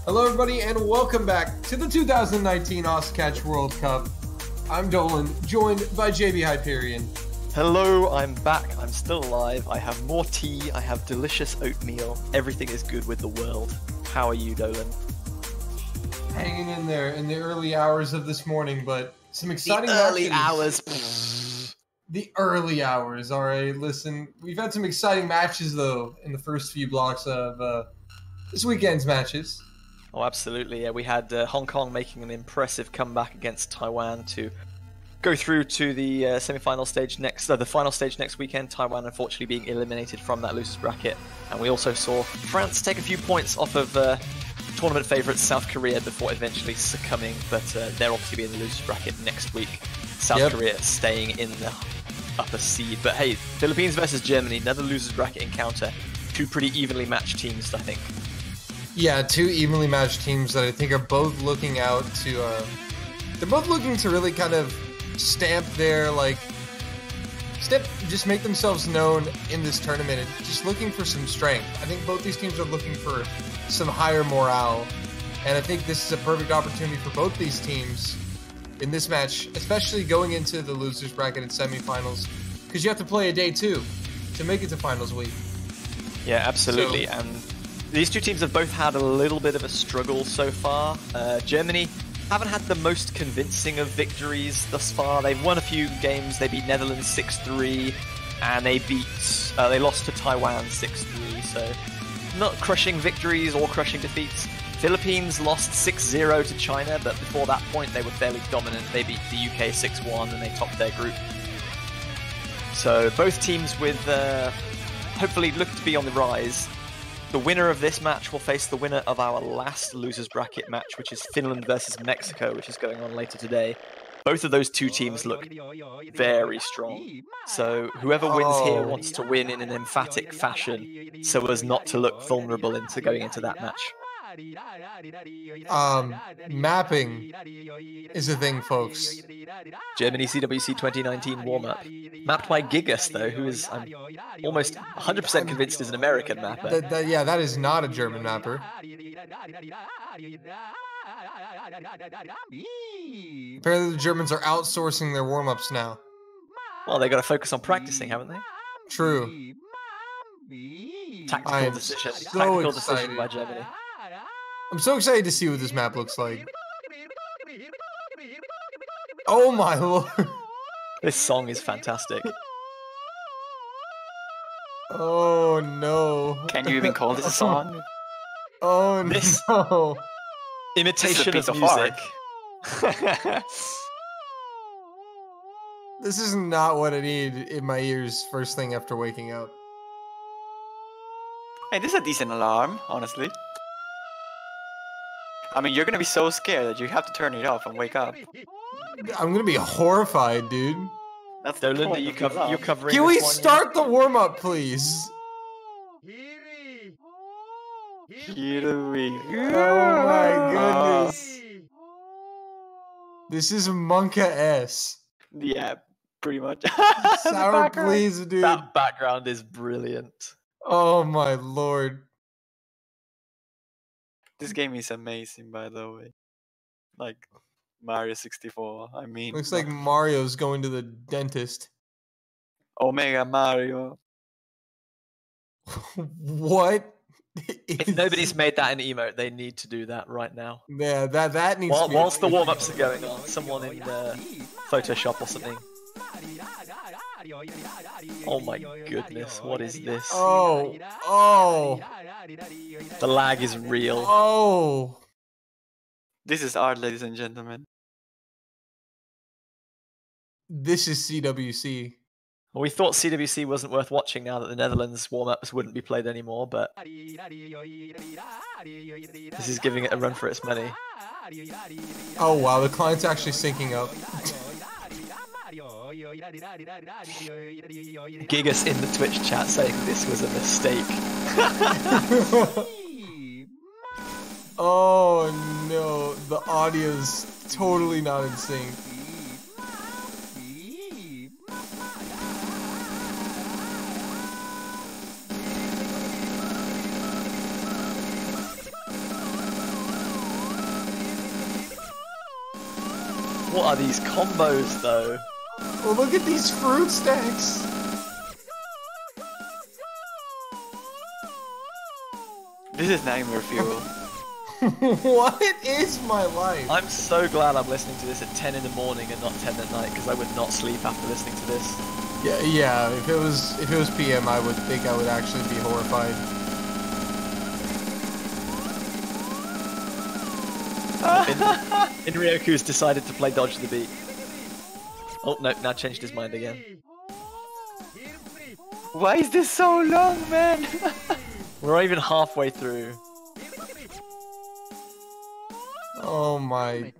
Hello, everybody, and welcome back to the 2019 Oscatch World Cup. I'm Dolan, joined by JB Hyperion. Hello, I'm back. I'm still alive. I have more tea. I have delicious oatmeal. Everything is good with the world. How are you, Dolan? Hanging in there in the early hours of this morning, but some exciting early matches. hours. The early hours, all right. Listen, we've had some exciting matches, though, in the first few blocks of this weekend's matches. Oh, absolutely. Yeah, we had Hong Kong making an impressive comeback against Taiwan to go through to the semi-final stage the final stage next weekend. Taiwan, unfortunately, being eliminated from that losers bracket, and we also saw France take a few points off of tournament favourites South Korea before eventually succumbing. But they're obviously in the losers bracket next week. South Korea staying in the upper seed. But hey, Philippines versus Germany, another losers bracket encounter. Two pretty evenly matched teams, I think. Yeah, two evenly matched teams that I think are both looking out to. They're both looking to really kind of just make themselves known in this tournament, and just looking for some strength. I think both these teams are looking for some higher morale, and I think this is a perfect opportunity for both these teams in this match, especially going into the losers bracket and semifinals, because you have to play a day two to make it to finals week. Yeah, absolutely. So, and these two teams have both had a little bit of a struggle so far. Germany haven't had the most convincing of victories thus far. They've won a few games. They beat Netherlands 6-3, and they lost to Taiwan 6-3. So not crushing victories or crushing defeats. Philippines lost 6-0 to China, but before that point they were fairly dominant. They beat the UK 6-1 and they topped their group. So both teams with hopefully look to be on the rise. The winner of this match will face the winner of our last losers bracket match, which is Finland versus Mexico, which is going on later today. Both of those two teams look very strong. So whoever wins here wants to win in an emphatic fashion so as not to look vulnerable into going into that match. Mapping is a thing, folks. Germany CWC 2019 warm-up. Mapped by Gigas, though, who is, I'm almost 100% convinced is an American mapper. Yeah, that is not a German mapper. Apparently the Germans are outsourcing their warm-ups now. Well, they got to focus on practicing, haven't they? True. Tactical decision by Germany. I'm so excited to see what this map looks like. Oh my lord. This song is fantastic. Oh no. Can you even call this a song? Oh no. Imitation of music. This is not what I need in my ears first thing after waking up. Hey, this is a decent alarm, honestly. I mean, you're gonna be so scared that you have to turn it off and wake up. I'm gonna be horrified, dude. That's Dolan, are you covering Can we start the warm-up, please? Here we go. Oh my goodness. This is Monka S. Yeah, pretty much. Sour, please, dude. That background is brilliant. Oh my lord. This game is amazing, by the way. Like Mario 64. I mean, looks like Mario's going to the dentist. Omega Mario. What? If nobody's made that an emote, they need to do that right now. Yeah, that needs to be whilst the warm-ups are going on, someone in Photoshop or something. Oh my goodness, what is this? Oh. The lag is real. Oh. This is art, ladies and gentlemen. This is CWC. Well, we thought CWC wasn't worth watching now that the Netherlands warm-ups wouldn't be played anymore, but this is giving it a run for its money. Oh wow, the client's actually syncing up. Gigas in the Twitch chat saying this was a mistake. Oh no, the audio's totally not in sync. What are these combos, though? Well, look at these fruit stacks. This is nightmare fuel. What is my life? I'm so glad I'm listening to this at 10 in the morning and not 10 at night, because I would not sleep after listening to this. Yeah. If it was PM, I would think I would actually be horrified. In Ryoku's decided to play Dodge the Beat. Oh no, now changed his mind again. Why is this so long, man? We're not even halfway through. Oh my.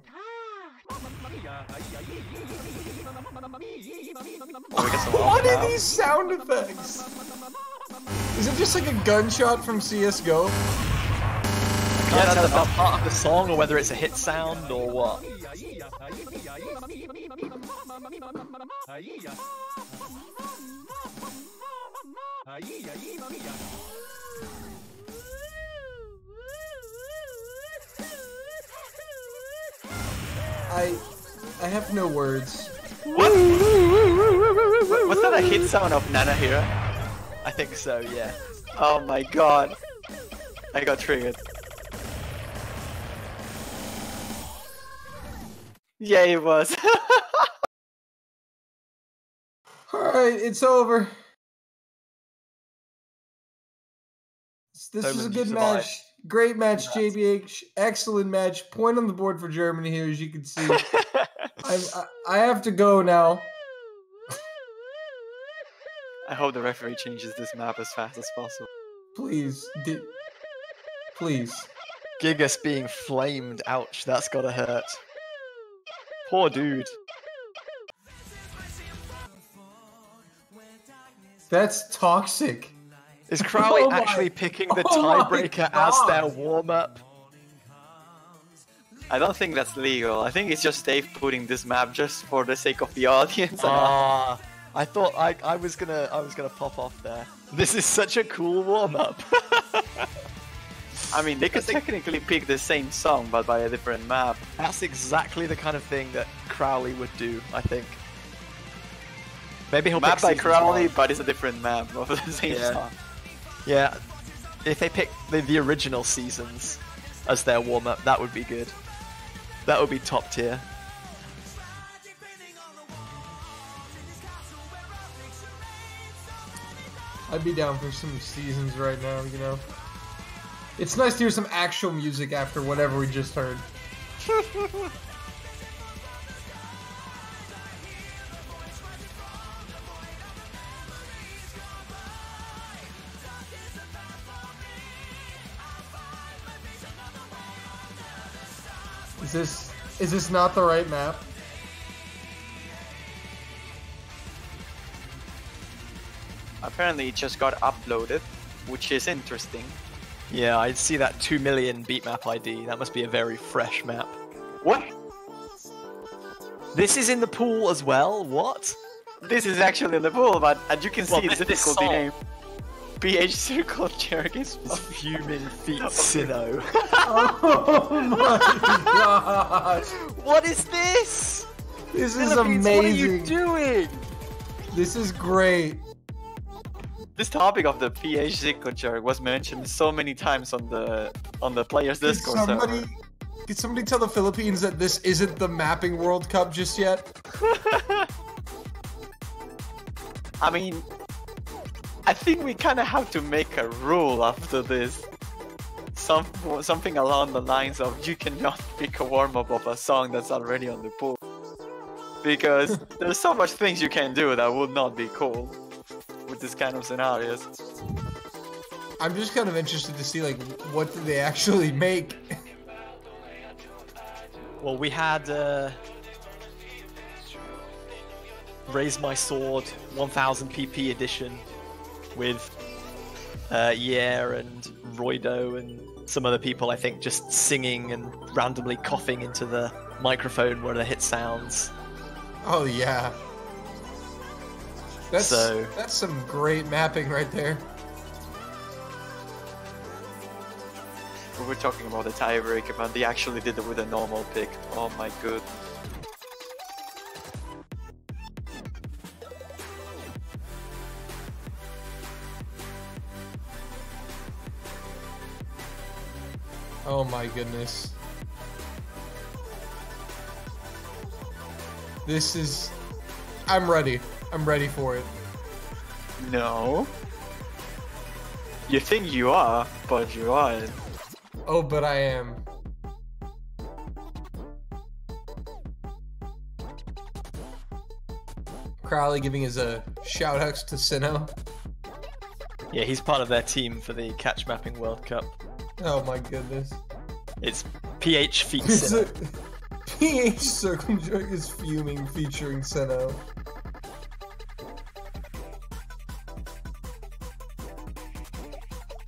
What are these sound effects? Is it just like a gunshot from CSGO? I can't tell if that's part of the song or whether it's a hit sound or what. I have no words. What? Was that a hit sound of Nana Hira? I think so, yeah. Oh my god. I got triggered. Yeah, it was. Alright, it's over. This was a good match. Great match, JBH. Excellent match. Point on the board for Germany here, as you can see. I have to go now. I hope the referee changes this map as fast as possible. Please. Please. Gigas being flamed. Ouch, that's gotta hurt. Poor dude. That's toxic. Is Crowley Oh my- actually picking the oh my tiebreaker as their warm-up? I don't think that's legal. I think it's just Dave putting this map just for the sake of the audience. Ah, I thought I was gonna pop off there. This is such a cool warm-up. I mean, they could technically pick the same song, but by a different map. That's exactly the kind of thing that Crowley would do, I think. Maybe he'll Map pick by Season Crowley, 1. but it's a different map of the same Yeah. song. Yeah, if they pick the original seasons as their warm-up, that would be good. That would be top tier. I'd be down for some seasons right now, you know. It's nice to hear some actual music after whatever we just heard. Is this not the right map? Apparently, it just got uploaded, which is interesting. Yeah, I see that 2 million beatmap ID. That must be a very fresh map. What? This is in the pool as well? What? This is actually in the pool, but as you can see, the this difficulty song. name. PH Circle Jerk is Fuming feet Sinnoh. Oh my god! What is this? This is Philippines, amazing. what are you doing? This is great. This topic of the PH Circle Jerk was mentioned so many times on the players' Discord server. Could somebody tell the Philippines that this isn't the mapping World Cup just yet? I mean, I think we kind of have to make a rule after this. Something along the lines of you cannot pick a warm-up of a song that's already on the pool. Because there's so much things you can do that would not be cool with this kind of scenarios. I'm just kind of interested to see, like, what do they actually make? Well, we had Raise My Sword 1000 PP edition with Yer and Roido and some other people, I think, just singing and randomly coughing into the microphone where the hit sounds. Oh yeah. That's some great mapping right there. We were talking about the tiebreaker, but they actually did it with a normal pick. Oh my god. Oh my goodness. This is... I'm ready. I'm ready for it. No. You think you are, but you aren't. Oh, but I am. Crowley giving his shout outs to Sinnoh. Yeah, he's part of their team for the Catch Mapping World Cup. Oh my goodness. It's PH feat Sinnoh. PH Circle Jerk is fuming featuring Sinnoh.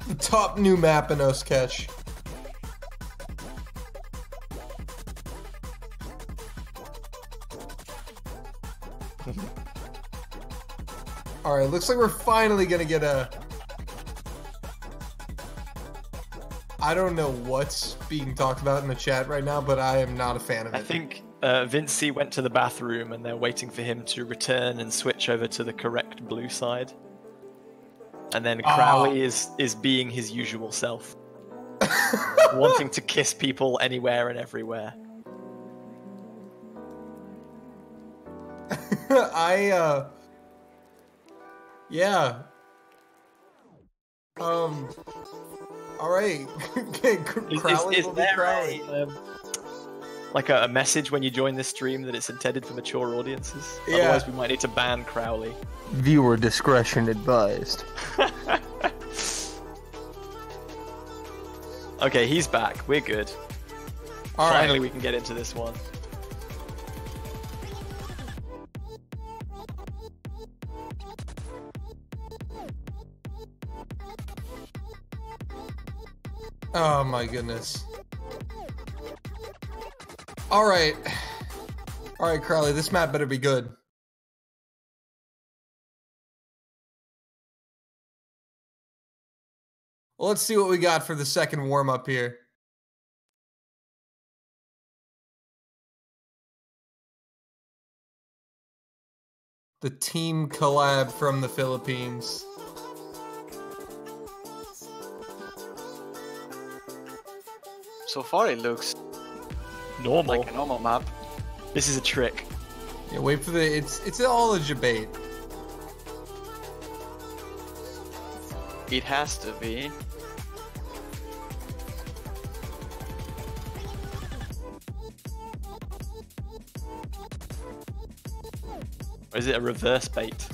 The top new map in Osketch. Alright, looks like we're finally gonna get a... I don't know what's being talked about in the chat right now, but I am not a fan of it. I think Vincey went to the bathroom and they're waiting for him to return and switch over to the correct blue side. And then Crowley is being his usual self. Wanting to kiss people anywhere and everywhere. Yeah. Alright. Crowley Is will be there Crowley. like a message when you join this stream that it's intended for mature audiences? Yeah. Otherwise we might need to ban Crowley. Viewer discretion advised. Okay, he's back. We're good. Finally we can get into this one. Oh my goodness. Alright. Alright, Crowley, this map better be good. Well, let's see what we got for the second warm-up here. The team collab from the Philippines. So far, it looks Normal. like a normal map. This is a trick. Yeah, wait for the... It's all a debate. It has to be. Or is it a reverse bait?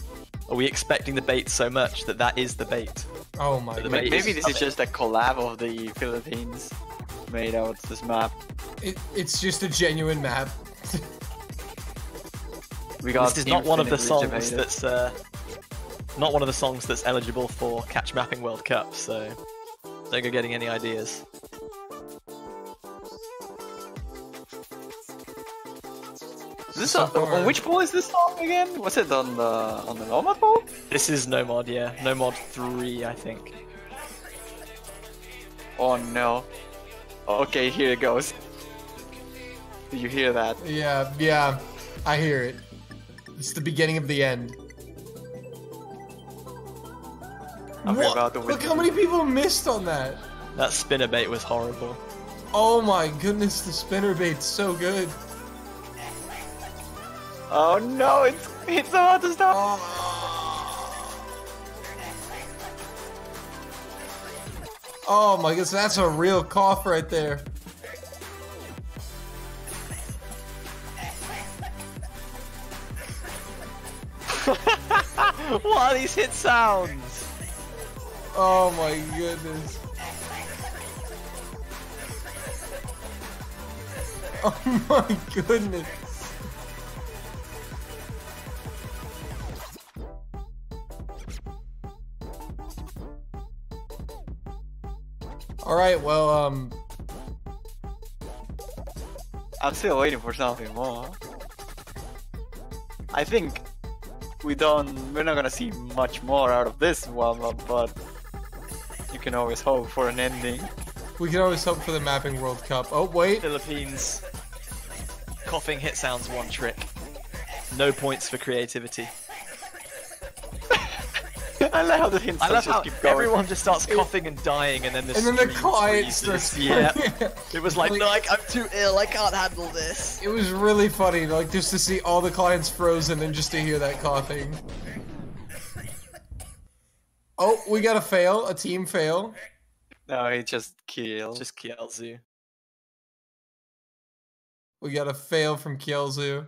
Are we expecting the bait so much that that is the bait? Oh my The god. bait Maybe is this is just a collab of the Philippines made out this map. It's just a genuine map. We got This is not one of the songs infinitely that's not one of the songs that's eligible for Catch Mapping World Cup, so don't go getting any ideas. Is this on which poll is this song again? Was it on the Nomad poll? This is Nomad, yeah. Nomad 3, I think. Oh no. Okay, here it goes. Do you hear that? Yeah, I hear it. It's the beginning of the end. I'm What? about to win. Look how many people missed on that. That spinner bait was horrible. Oh my goodness, the spinner bait's so good. Oh no, it's about to stop. Oh my goodness, that's a real cough right there. What are these hit sounds? Oh my goodness. Oh my goodness. Alright, well, I'm still waiting for something more. I think we're not gonna see much more out of this one, but you can always hope for an ending. we can always hope for the Mapping World Cup. Oh, wait. Philippines. Coughing hit sounds one trick. No points for creativity. I like how the hints I love just how keep going. everyone just starts coughing and dying, and then the client freezes. starts. Yeah, it was like, no, I'm too ill. I can't handle this. It was really funny, like just to see all the clients frozen and just to hear that coughing. Oh, we got a fail, a team fail. No, he just kills. Just Kielzu. We got a fail from Kielzu.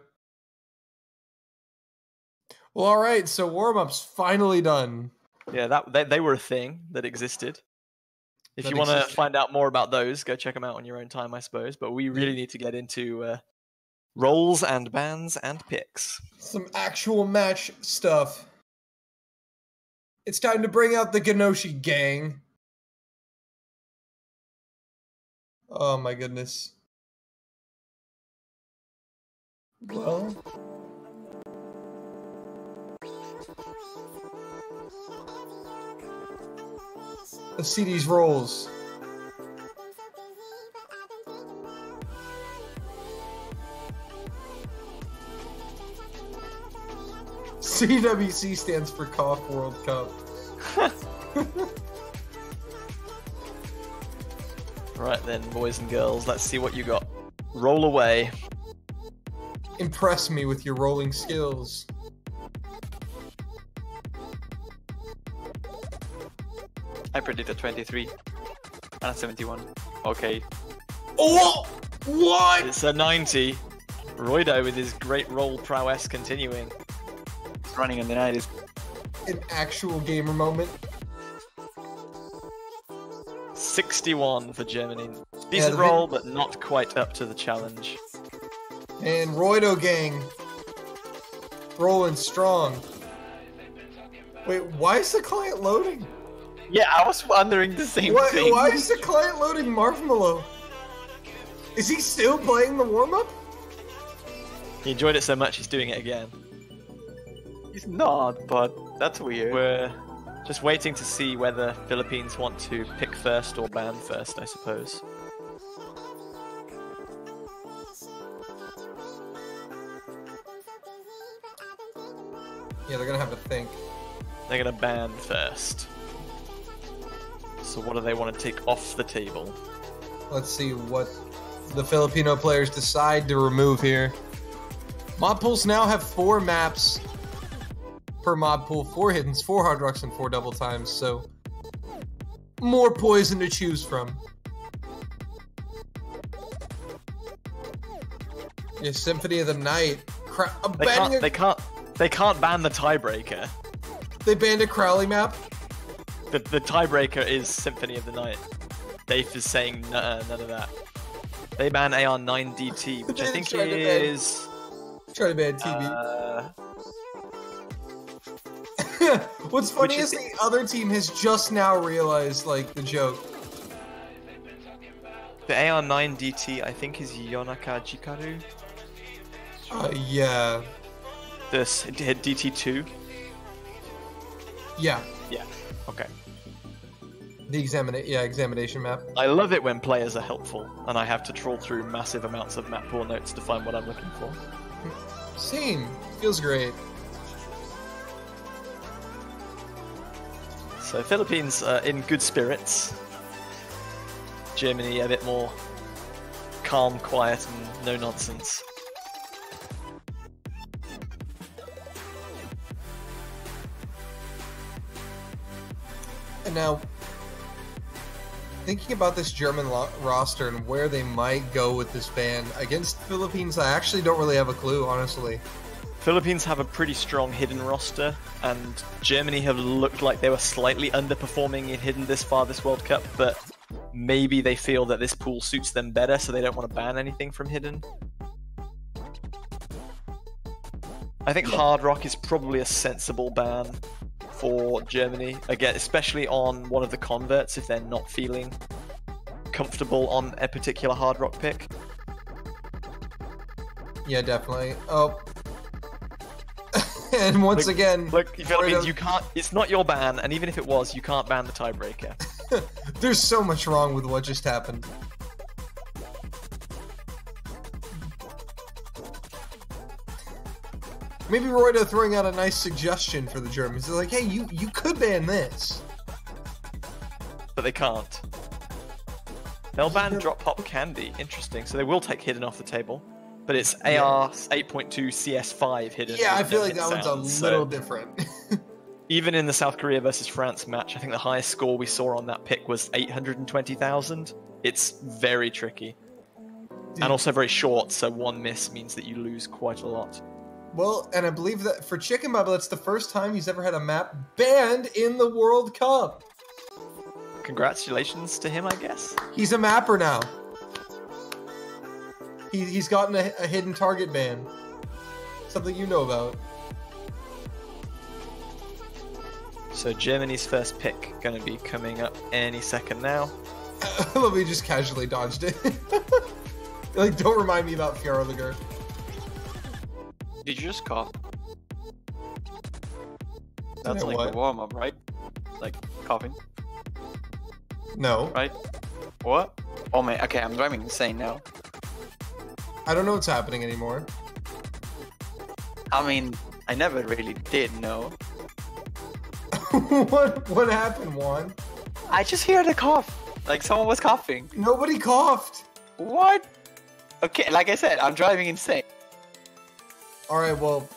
Well, all right, so warm-up's finally done. Yeah, they were a thing that existed. If you want to find out more about those, go check them out on your own time, I suppose. But we really need to get into roles and bans and picks. Some actual match stuff. It's time to bring out the Ganoshi gang. Oh my goodness. Well... let's see these rolls. CWC stands for Cough World Cup. Right then, boys and girls, let's see what you got. Roll away. Impress me with your rolling skills. I predicted 23. And 71. Okay. Oh! What? It's a 90. Roido with his great roll prowess continuing. Running in the night is An actual gamer moment. 61 for Germany. Decent roll, but not quite up to the challenge. And Roido gang. Rolling strong. Wait, why is the client loading? yeah, I was wondering the same thing. Why is the client loading Marshmallow? Is he still playing the warm-up? He enjoyed it so much he's doing it again. He's not, but that's weird. We're just waiting to see whether Philippines want to pick first or ban first, I suppose. Yeah, they're gonna have to think. They're gonna ban first. So what do they want to take off the table? Let's see what the Filipino players decide to remove here. Mod pools now have 4 maps per mod pool, 4 hiddens, 4 hard rocks, and 4 double times, so more poison to choose from. Yeah, Symphony of the Night. They can't ban the tiebreaker. They banned a Crowley map. The tiebreaker is Symphony of the Night. Dave is saying none of that. They ban AR9DT, which I think is... Try to ban TV. What's funny is the other team has just now realized, like, the joke. The AR9DT, I think, is Yonaka Jikaru. Yeah. This DT2. Yeah. Yeah. Okay. The examination map. I love it when players are helpful, and I have to trawl through massive amounts of map pool notes to find what I'm looking for. Same. Feels great. So Philippines are in good spirits. Germany a bit more calm, quiet, and no nonsense. And now, thinking about this German roster and where they might go with this ban against Philippines, I actually don't really have a clue, honestly. Philippines have a pretty strong hidden roster, and Germany have looked like they were slightly underperforming in hidden this far this World Cup, but maybe they feel that this pool suits them better, so they don't want to ban anything from hidden. I think Hard Rock is probably a sensible ban for Germany, again, especially on one of the converts if they're not feeling comfortable on a particular Hard Rock pick. Yeah, definitely. Oh. And once again... Look, Philippines, you can't... It's not your ban, and even if it was, you can't ban the tiebreaker. There's so much wrong with what just happened. Maybe Roydo throwing out a nice suggestion for the Germans. They're like, hey, you could ban this. But they can't. They'll ban Drop Pop Candy. Interesting. So they will take Hidden off the table. But it's AR 8.2 CS5 Hidden. Yeah, I feel like that one's a little different. Even in the South Korea versus France match, I think the highest score we saw on that pick was 820,000. It's very tricky. Dude. And also very short, so one miss means that you lose quite a lot. Well, and I believe that for Chicken Bubble, it's the first time he's ever had a map banned in the World Cup. Congratulations to him, I guess. He's a mapper now. He's gotten a hidden target ban. Something you know about. So Germany's first pick going to be coming up any second now. I love he just casually dodged it. Like, don't remind me about Fjorliger. Did you just cough? That's like a warm-up, right? Like, coughing? No. Right? What? Oh man, okay, I'm driving insane now. I don't know what's happening anymore. I mean, I never really did know. What happened, Juan? I just hear the cough. Like someone was coughing. Nobody coughed. What? Okay, like I said, I'm driving insane. Alright, well,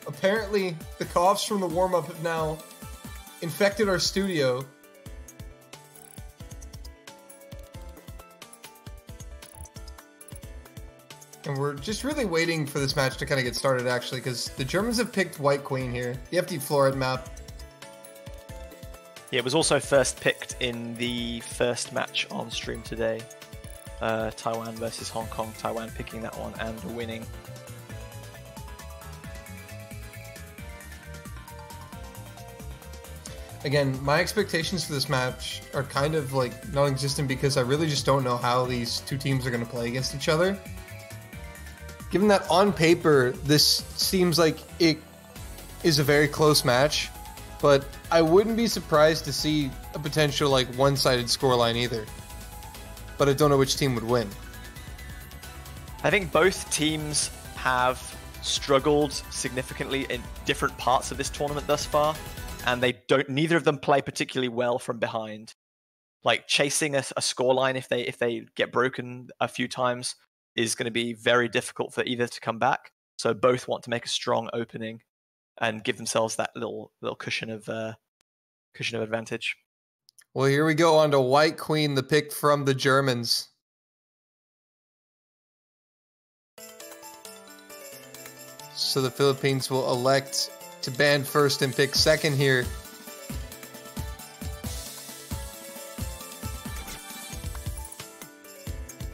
apparently the coughs from the warm-up have now infected our studio. And we're just really waiting for this match to kind of get started, actually, because the Germans have picked White Queen here. The FD Fluoride map. Yeah, it was also first picked in the first match on stream today. Taiwan versus Hong Kong. Taiwan picking that one and winning. Again, my expectations for this match are kind of like non-existent because I really just don't know how these two teams are going to play against each other. Given that on paper, this seems like it is a very close match, but I wouldn't be surprised to see a potential like one-sided scoreline either. But I don't know which team would win. I think both teams have struggled significantly in different parts of this tournament thus far, and neither of them play particularly well from behind. Like chasing a scoreline if they get broken a few times is going to be very difficult for either to come back. So both want to make a strong opening and give themselves that little cushion of advantage. Well, here we go on to White Queen, the pick from the Germans. So the Philippines will elect to ban first and pick second here.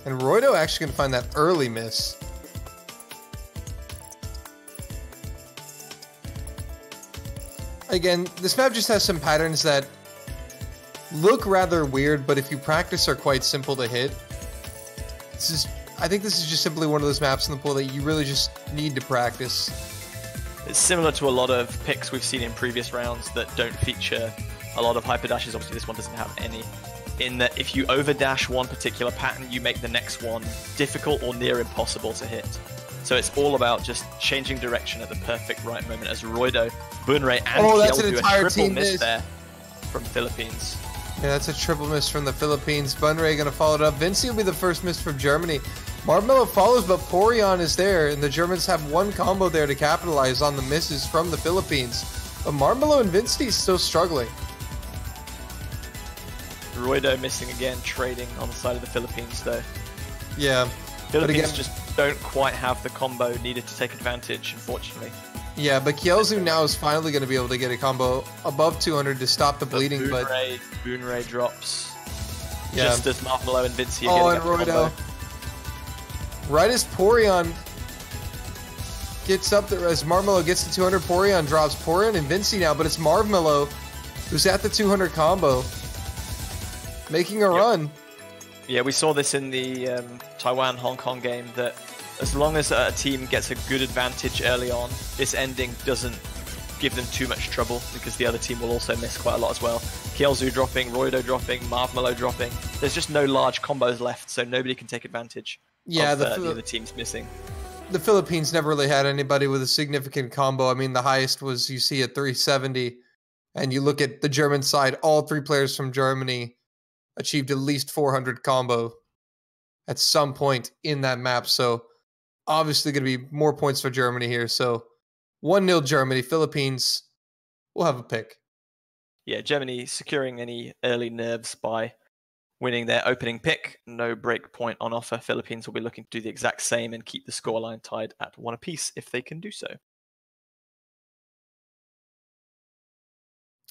And Roydo actually going to find that early miss. Again, this map just has some patterns that look rather weird, but if you practice are quite simple to hit. I think this is just simply one of those maps in the pool that you really just need to practice. It's similar to a lot of picks we've seen in previous rounds that don't feature a lot of hyper dashes. Obviously this one doesn't have any. In that if you overdash one particular pattern, you make the next one difficult or near impossible to hit. So it's all about just changing direction at the perfect right moment as Roydo, Bunrei, and Kiel do a triple miss there from Philippines. Yeah, that's a triple miss from the Philippines. Bunrei going to follow it up. Vinci will be the first miss from Germany. Marshmallow follows, but Porion is there, and the Germans have one combo there to capitalize on the misses from the Philippines. But Marshmallow and Vinci still struggling. Roydo missing again, trading on the side of the Philippines though. Yeah. Philippines just don't quite have the combo needed to take advantage, unfortunately. Yeah, but Kielzu now is finally going to be able to get a combo above 200 to stop the bleeding. Bunrei drops. Yeah. Just as Marshmallow and Vinci are getting and Roydo. Right as Porion gets up there, as Marshmallow gets to 200, Porion drops. Porion and Vinci now, but it's Marshmallow who's at the 200 combo, making a run. Yeah, we saw this in the Taiwan-Hong Kong game, that as long as a team gets a good advantage early on, this ending doesn't give them too much trouble, because the other team will also miss quite a lot as well. Kielzu dropping, Roydo dropping, Marshmallow dropping. There's just no large combos left, so nobody can take advantage of the other teams missing. the Philippines never really had anybody with a significant combo. I mean, the highest was you see at 370, and you look at the German side, all 3 players from Germany achieved at least 400 combo at some point in that map. So obviously going to be more points for Germany here. So 1-0 Germany. Philippines will have a pick. Yeah, Germany securing any early nerves by winning their opening pick. No break point on offer. Philippines will be looking to do the exact same and keep the scoreline tied at 1 apiece if they can do so.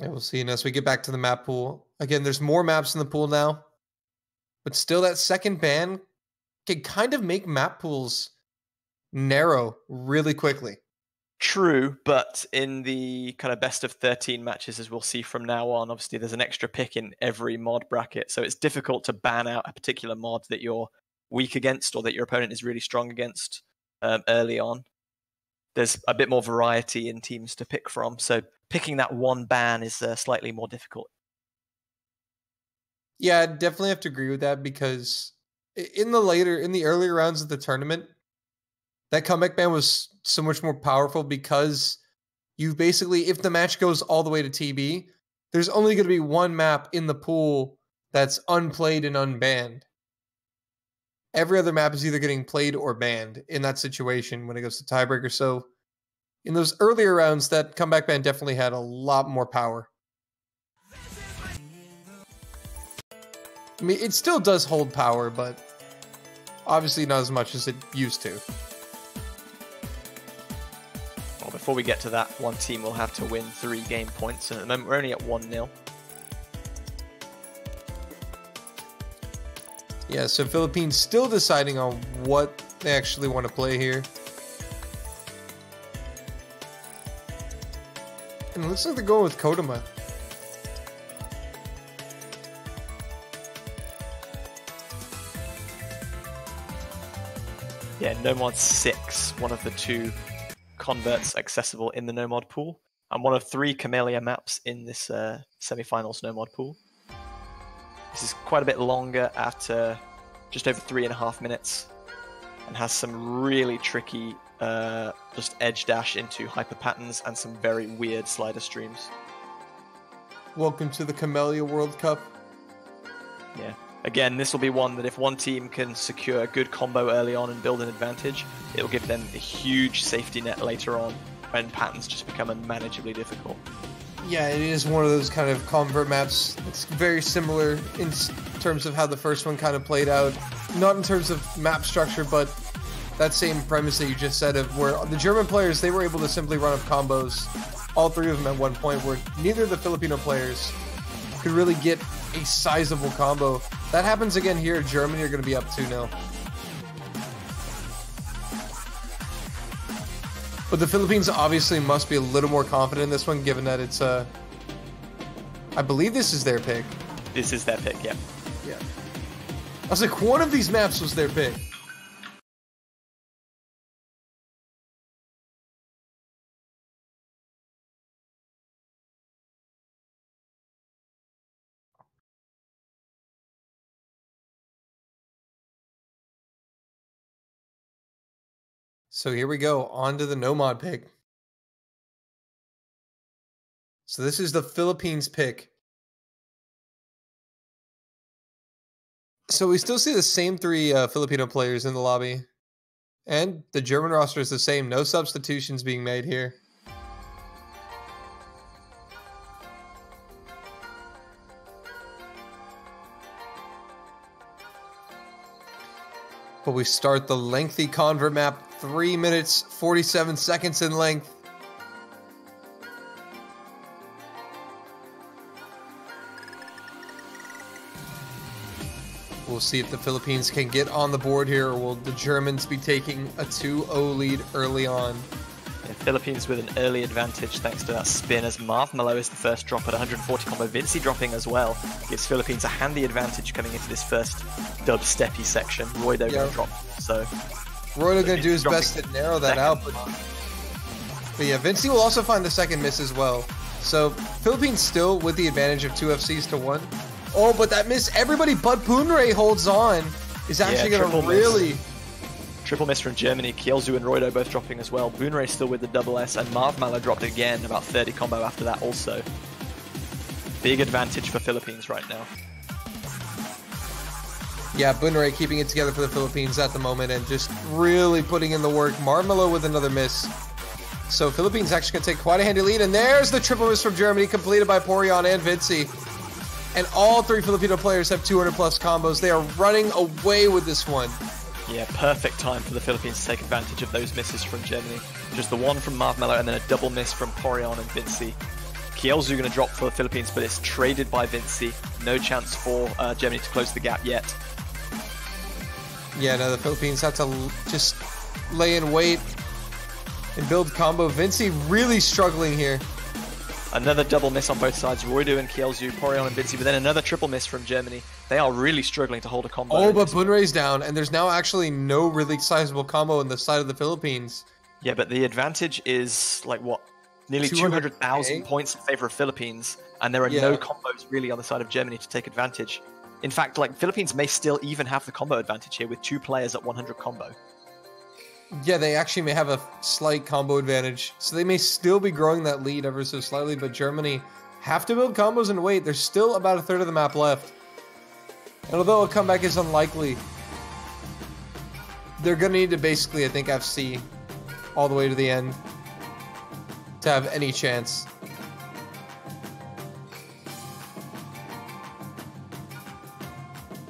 And we'll see. And as we get back to the map pool, again, there's more maps in the pool now, but still that second ban can kind of make map pools narrow really quickly. True, but in the kind of best of 13 matches, as we'll see from now on, obviously there's an extra pick in every mod bracket, so it's difficult to ban out a particular mod that you're weak against or that your opponent is really strong against early on. There's a bit more variety in teams to pick from, so picking that one ban is slightly more difficult. Yeah, I definitely have to agree with that, because in the earlier rounds of the tournament, that comeback ban was so much more powerful, because you basically, if the match goes all the way to TB, there's only going to be one map in the pool that's unplayed and unbanned. Every other map is either getting played or banned in that situation when it goes to tiebreaker. So in those earlier rounds, that comeback ban definitely had a lot more power. I mean, it still does hold power, but obviously not as much as it used to. Well, before we get to that, one team will have to win 3 game points, and at the moment we're only at 1-0. Yeah, so Philippines still deciding on what they actually want to play here. And it looks like they're going with Kodama. Yeah, Nomad 6, one of the 2 converts accessible in the Nomad pool, and one of 3 Camellia maps in this semi-finals Nomad pool. This is quite a bit longer at just over 3.5 minutes, and has some really tricky just edge dash into hyper patterns and some very weird slider streams. Welcome to the Camellia World Cup. Yeah. Again, this will be one that if one team can secure a good combo early on and build an advantage, it'll give them a huge safety net later on when patterns just become unmanageably difficult. Yeah, it is one of those kind of convert maps. It's very similar in terms of how the first one kind of played out. Not in terms of map structure, but that same premise that you just said of where the German players, they were able to simply run up combos, all 3 of them at one point, where neither of the Filipino players could really get a sizable combo. That happens again here. Germany are going to be up 2-0. But the Philippines obviously must be a little more confident in this one, given that it's I believe this is their pick. This is their pick, yeah. Yeah. I was like, one of these maps was their pick. So here we go, on to the Nomad pick. So this is the Philippines pick. So we still see the same 3 Filipino players in the lobby. And the German roster is the same. No substitutions being made here. But we start the lengthy convert map, 3 minutes, 47 seconds in length. We'll see if the Philippines can get on the board here, or will the Germans be taking a 2-0 lead early on. Yeah, Philippines with an early advantage thanks to that spin, as Marvmelo is the first drop at 140 combo. Vinci dropping as well gives Philippines a handy advantage coming into this first dubsteppy section. Roydo going to drop, so Roydo going to do his best to narrow that out, but yeah, Vinci will also find the second miss as well. So Philippines still with the advantage of 2 FCs to 1. Oh, but that miss, everybody but Poonray holds on, is actually going to really Triple miss from Germany. Kielzu and Roido both dropping as well. Boonray still with the double S, and Marvmala dropped again, about 30 combo after that also. Big advantage for Philippines right now. Yeah, Boonray keeping it together for the Philippines at the moment and just really putting in the work. Marvmala with another miss. So Philippines actually going to take quite a handy lead, and there's the triple miss from Germany, completed by Porion and Vinci. And all three Filipino players have 200 plus combos. They are running away with this one. Yeah, perfect time for the Philippines to take advantage of those misses from Germany. Just the one from Marvmala and then a double miss from Porion and Vinci. Kielzu going to drop for the Philippines, but it's traded by Vinci. No chance for Germany to close the gap yet. Yeah, no, the Philippines have to just lay in wait and build combo. Vinci really struggling here. Another double miss on both sides. Roido and Kielzu, Porion and Vinci, but then another triple miss from Germany. They are really struggling to hold a combo. Oh, but Boonray's down, and there's now actually no really sizable combo on the side of the Philippines. Yeah, but the advantage is, like, what? Nearly 200,000 points in favor of Philippines, and there are no combos really on the side of Germany to take advantage. In fact, like, Philippines may still even have the combo advantage here with 2 players at 100 combo. Yeah, they actually may have a slight combo advantage. So they may still be growing that lead ever so slightly, but Germany have to build combos and wait. There's still about a third of the map left. And although a comeback is unlikely, they're going to need to basically, I think, FC all the way to the end to have any chance.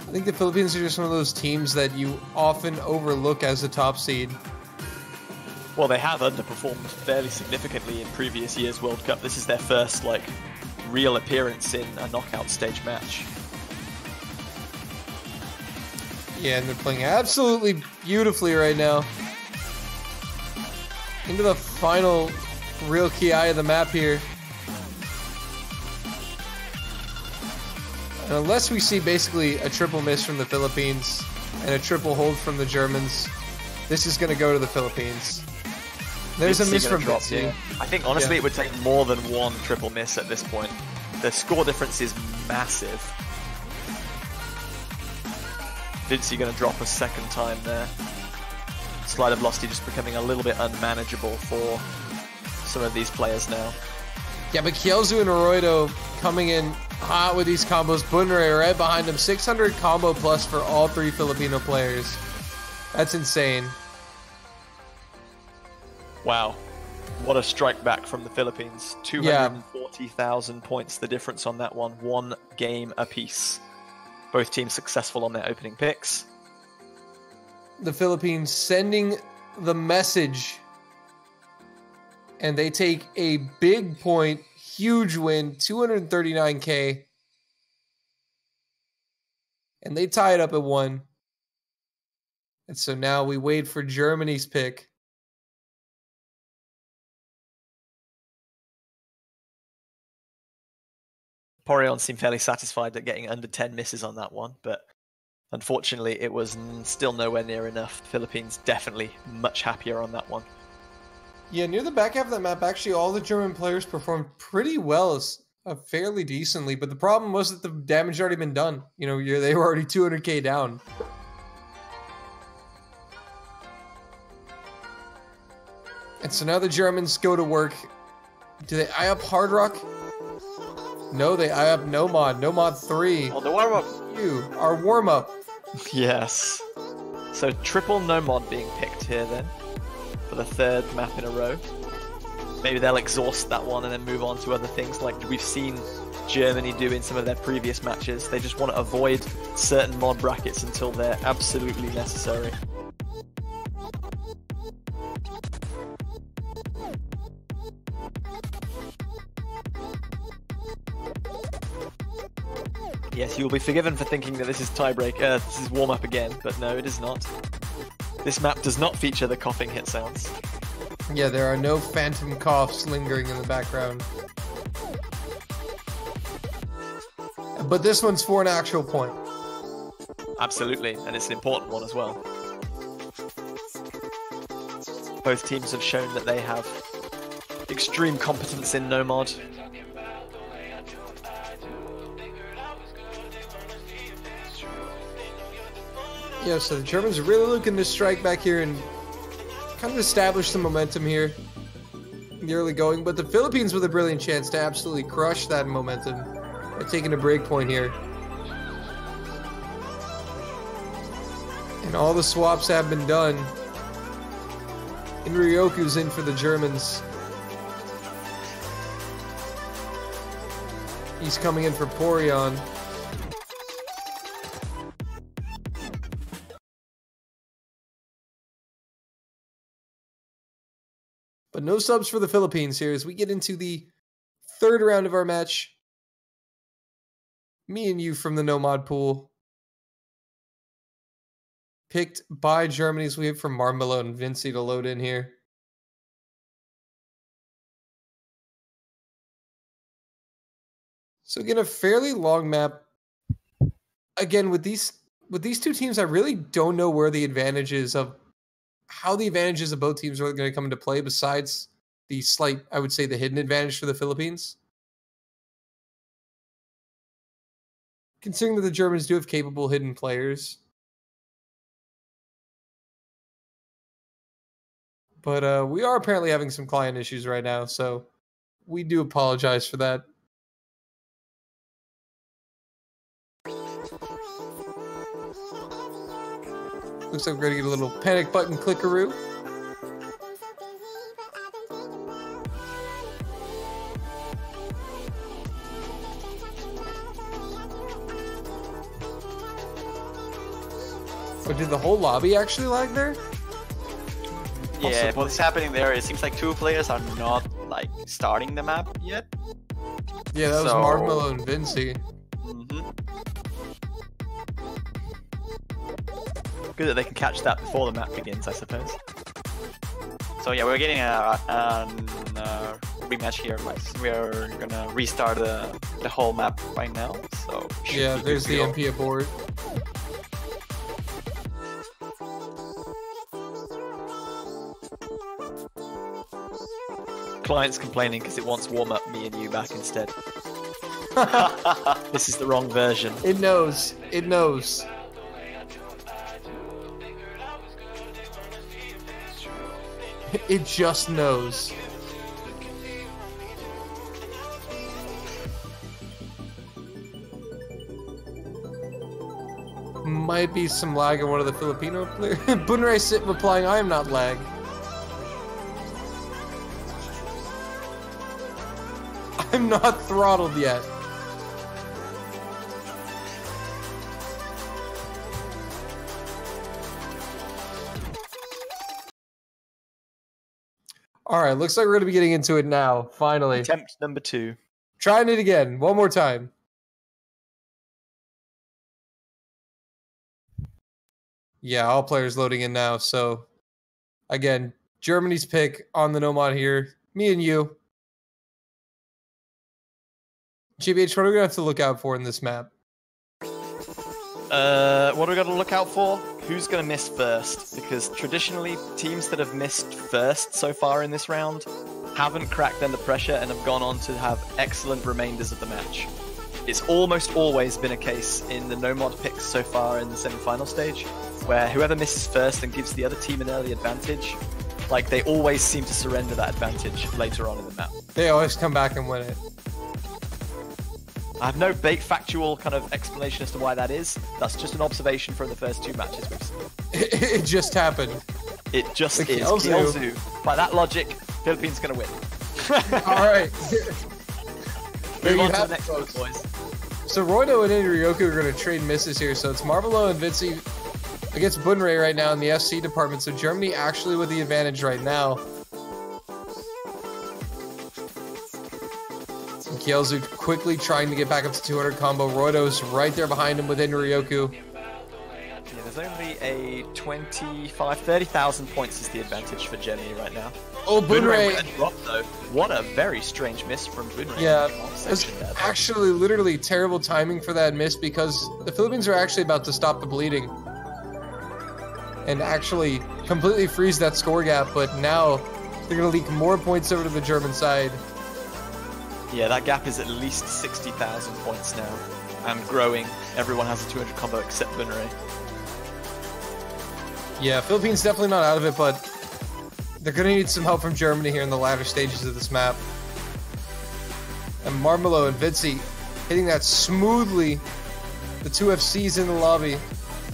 I think the Philippines are just one of those teams that you often overlook as a top seed. Well, they have underperformed fairly significantly in previous years' World Cup. This is their first, like, real appearance in a knockout stage match. Yeah, and they're playing absolutely beautifully right now. Into the final real key eye of the map here. And unless we see basically a triple miss from the Philippines and a triple hold from the Germans, this is going to go to the Philippines. There's a miss from Vinci. Yeah. I think, honestly, it would take more than one triple miss at this point. The score difference is massive. Vinci going to drop a second time there. Slide of Losty just becoming a little bit unmanageable for some of these players now. Yeah, but Kielzu and Roido coming in hot with these combos. Boonray right behind him. 600 combo plus for all three Filipino players. That's insane. Wow. What a strike back from the Philippines. 240,000 points, the difference on that one. 1 game apiece. Both teams successful on their opening picks. The Philippines sending the message. And they take a big point, huge win, 239K. And they tie it up at 1. And so now we wait for Germany's pick. Porion seemed fairly satisfied at getting under 10 misses on that one, but unfortunately it was still nowhere near enough. Philippines definitely much happier on that one. Yeah, near the back half of that map, actually, all the German players performed pretty well, fairly decently. But the problem was that the damage had already been done. You know, they were already 200k down. And so now the Germans go to work. Do they eye up Hard Rock? No, they eye up Nomad. Nomad 3. Oh, the warm-up. Our warm-up. Yes. So triple Nomad being picked here then, for the 3rd map in a row. Maybe they'll exhaust that one and then move on to other things like we've seen Germany do in some of their previous matches. They just want to avoid certain mod brackets until they're absolutely necessary. Yes, you will be forgiven for thinking that this is tiebreak. This is warm-up again, but no, it is not. This map does not feature the coughing hit sounds. Yeah, there are no phantom coughs lingering in the background. But this one's for an actual point. Absolutely, and it's an important one as well. Both teams have shown that they have extreme competence in Nomad. Yeah, so the Germans are really looking to strike back here and kind of establish some momentum here in the early going. But the Philippines with a brilliant chance to absolutely crush that momentum by taking a break point here. And all the swaps have been done. And Ryoku's in for the Germans. He's coming in for Porion. But no subs for the Philippines here as we get into the third round of our match. Me and you from the Nomad pool. Picked by Germany as we have from Marmelo and Vinci to load in here. So again, a fairly long map. Again, with these two teams, I really don't know where the advantages of how the advantages of both teams are going to come into play besides the slight, I would say, the hidden advantage for the Philippines. Considering that the Germans do have capable hidden players. But we are apparently having some client issues right now, so we do apologize for that. Looks like we're going to get a little panic button clickaroo. But did the whole lobby actually lag there? Yeah, what's happening there, it seems like two players are not like starting the map yet. Yeah, that was Marmelo and Vinci. Good that they can catch that before the map begins, I suppose. So yeah, we're getting a rematch here. Like we're gonna restart the whole map right now. So yeah, there's the MP aboard. Client's complaining because it wants warm up me and you back instead. This is the wrong version. It knows. It knows. It just knows. Might be some lag on one of the Filipino players. Bunrai sit replying, I am not lag. I'm not throttled yet. All right, looks like we're going to be getting into it now, finally. Attempt number 2. Trying it again, one more time. Yeah, all players loading in now. So, again, Germany's pick on the Nomad here. Me and you. GBH, what are we going to have to look out for in this map? What are we going to look out for? Who's going to miss first? Because traditionally, teams that have missed first so far in this round haven't cracked under pressure and have gone on to have excellent remainders of the match. It's almost always been a case in the no-mod picks so far in the semi-final stage, where whoever misses first and gives the other team an early advantage, like they always seem to surrender that advantage later on in the map. They always come back and win it. I have no factual kind of explanation as to why that is. That's just an observation from the first 2 matches we've seen. It just happened. It just is. Kielzu. By that logic, Philippines gonna win. All right. Move on to the next one, boys. So Roydo and Ryoku are going to trade misses here. So it's Marmelo and Vinci against Bunrai right now in the FC department. So Germany actually with the advantage right now. Kielzu quickly trying to get back up to 200 combo. Roydo's right there behind him with Ryoku. Yeah, there's only a 30,000 points is the advantage for Germany right now. Oh, Bunrai dropped though. What a very strange miss from Bunrai. Yeah, it's actually literally terrible timing for that miss because the Philippines are actually about to stop the bleeding and actually completely freeze that score gap, but now they're going to leak more points over to the German side. Yeah, that gap is at least 60,000 points now, and growing. Everyone has a 200 combo except Bunrai. Yeah, Philippines definitely not out of it, but they're going to need some help from Germany here in the latter stages of this map. And Marmelo and Vinci hitting that smoothly. The two FCs in the lobby.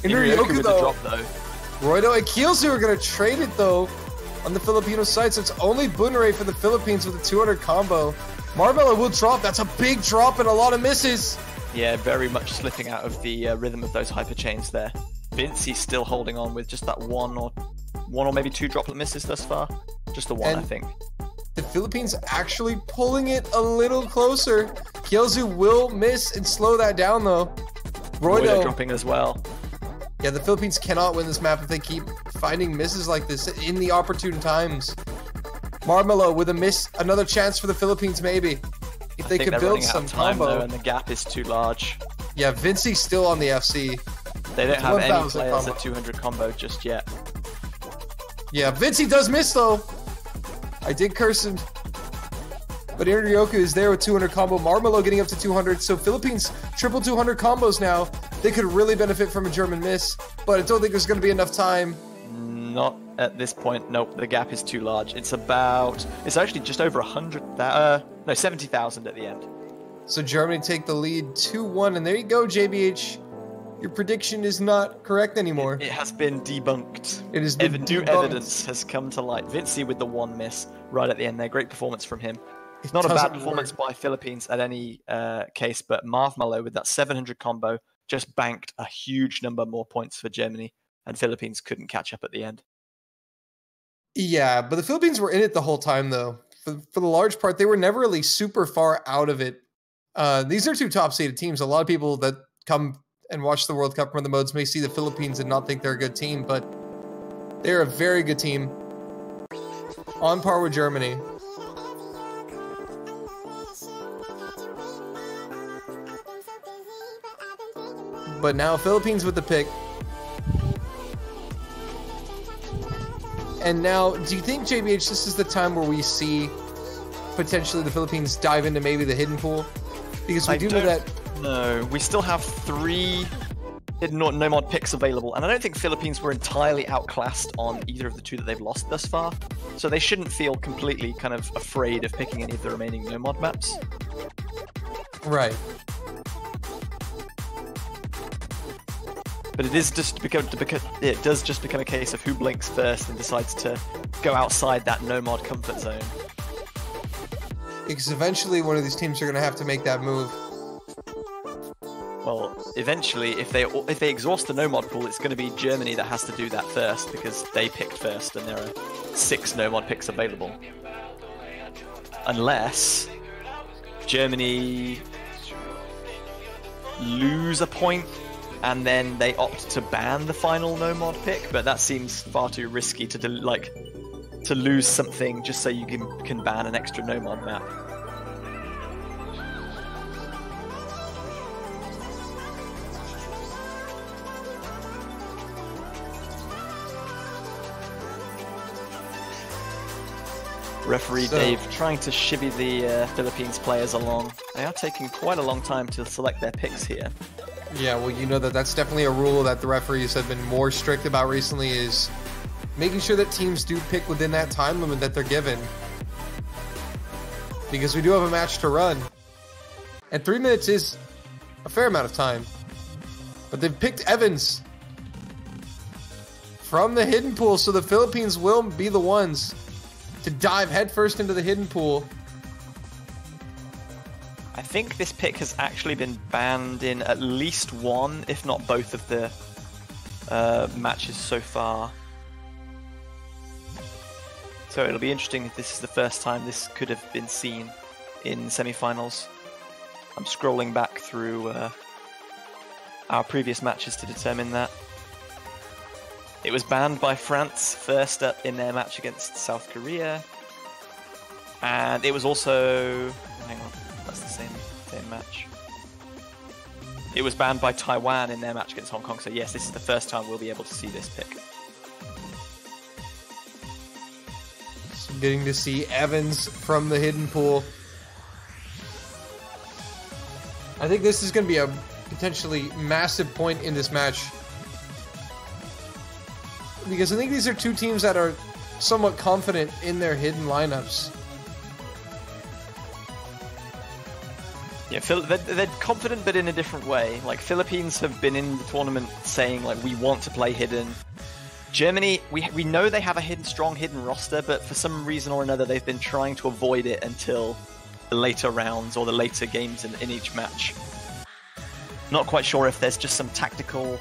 Inryoku with the drop, though. Roydo and Kielsu are going to trade it, though, on the Filipino side. So it's only Bunray for the Philippines with a 200 combo. Marmelo will drop. That's a big drop and a lot of misses. Yeah, very much slipping out of the rhythm of those hyper chains there. Vinci's still holding on with just that one or maybe two droplet misses thus far. Just the one, I think. The Philippines actually pulling it a little closer. Kielsu will miss and slow that down, though. Roydo dropping as well. Yeah, the Philippines cannot win this map if they keep finding misses like this in the opportune times. Marmelo with a miss, another chance for the Philippines maybe. If they could build some combo. Though, and the gap is too large. Yeah, Vinci's still on the FC. They don't have any players at 200 combo just yet. Yeah, Vinci does miss though. I did curse him. But Inryoku is there with 200 combo. Marmelo getting up to 200. So Philippines triple 200 combos now. They could really benefit from a German miss. But I don't think there's going to be enough time. Not at this point. Nope, the gap is too large. It's actually just over 70,000 at the end. So Germany take the lead 2-1. And there you go, JBH. Your prediction is not correct anymore. It has been debunked. It has been New evidence has come to light. Vinci with the one miss right at the end there. Great performance from him. It's not a bad performance by Philippines at any case, but Marmelo with that 700 combo just banked a huge number more points for Germany, and Philippines couldn't catch up at the end. Yeah, but the Philippines were in it the whole time, though. For the large part, they were never really super far out of it. These are two top-seeded teams. A lot of people that come and watch the World Cup run the modes may see the Philippines and not think they're a good team, but they're a very good team. On par with Germany. But now Philippines with the pick. And now, do you think, JBH, this is the time where we see potentially the Philippines dive into maybe the hidden pool? Because we do know that... No, we still have 3 hidden no-mod picks available, and I don't think Philippines were entirely outclassed on either of the 2 that they've lost thus far, so they shouldn't feel completely kind of afraid of picking any of the remaining no-mod maps. Right. But it does just become a case of who blinks first and decides to go outside that no-mod comfort zone. Because eventually one of these teams are going to have to make that move. Well, eventually, if they exhaust the no-mod pool, it's going to be Germany that has to do that first, because they picked first and there are 6 no-mod picks available. Unless Germany lose a point and then they opt to ban the final no-mod pick, but that seems far too risky to lose something just so you can ban an extra no-mod map. Referee Dave trying to shivvy the Philippines players along. They are taking quite a long time to select their picks here. Yeah, well, you know that's definitely a rule that the referees have been more strict about recently, is making sure that teams do pick within that time limit that they're given. Because we do have a match to run. And 3 minutes is a fair amount of time. But they've picked Evans from the hidden pool, so the Philippines will be the ones to dive headfirst into the hidden pool. I think this pick has actually been banned in at least one, if not both of the matches so far. So it'll be interesting if this is the first time this could have been seen in semi-finals. I'm scrolling back through our previous matches to determine that. It was banned by France first up in their match against South Korea. And it was also... hang on, that's the same match. It was banned by Taiwan in their match against Hong Kong. So yes, this is the first time we'll be able to see this pick. So getting to see Evans from the hidden pool. I think this is going to be a potentially massive point in this match. because I think these are two teams that are somewhat confident in their hidden lineups. Yeah, they're confident, but in a different way. Like, Philippines have been in the tournament saying, like, we want to play hidden. Germany, we know they have a strong hidden roster, but for some reason or another, they've been trying to avoid it until the later rounds or the later games in each match. Not quite sure if there's just some tactical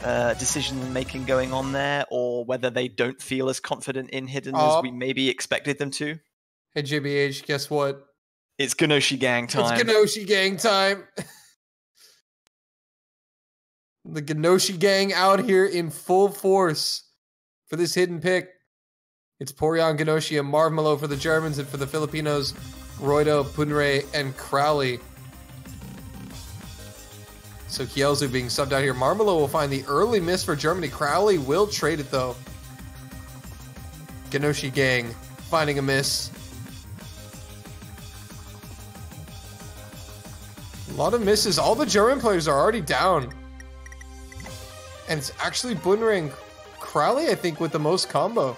decision-making going on there, or whether they don't feel as confident in hidden as we maybe expected them to. Hey, JBH, guess what? It's Ganoshi Gang time. It's Ganoshi Gang time. The Ganoshi Gang out here in full force for this hidden pick. It's Porion, Ganoshi, and Marvmelo for the Germans, and for the Filipinos, Roido, Punre, and Crowley. So Kielzu being subbed out here. Marvmelo will find the early miss for Germany. Crowley will trade it, though. Ganoshi Gang finding a miss. A lot of misses. All the German players are already down. And it's actually Bunre and Crowley, I think, with the most combo.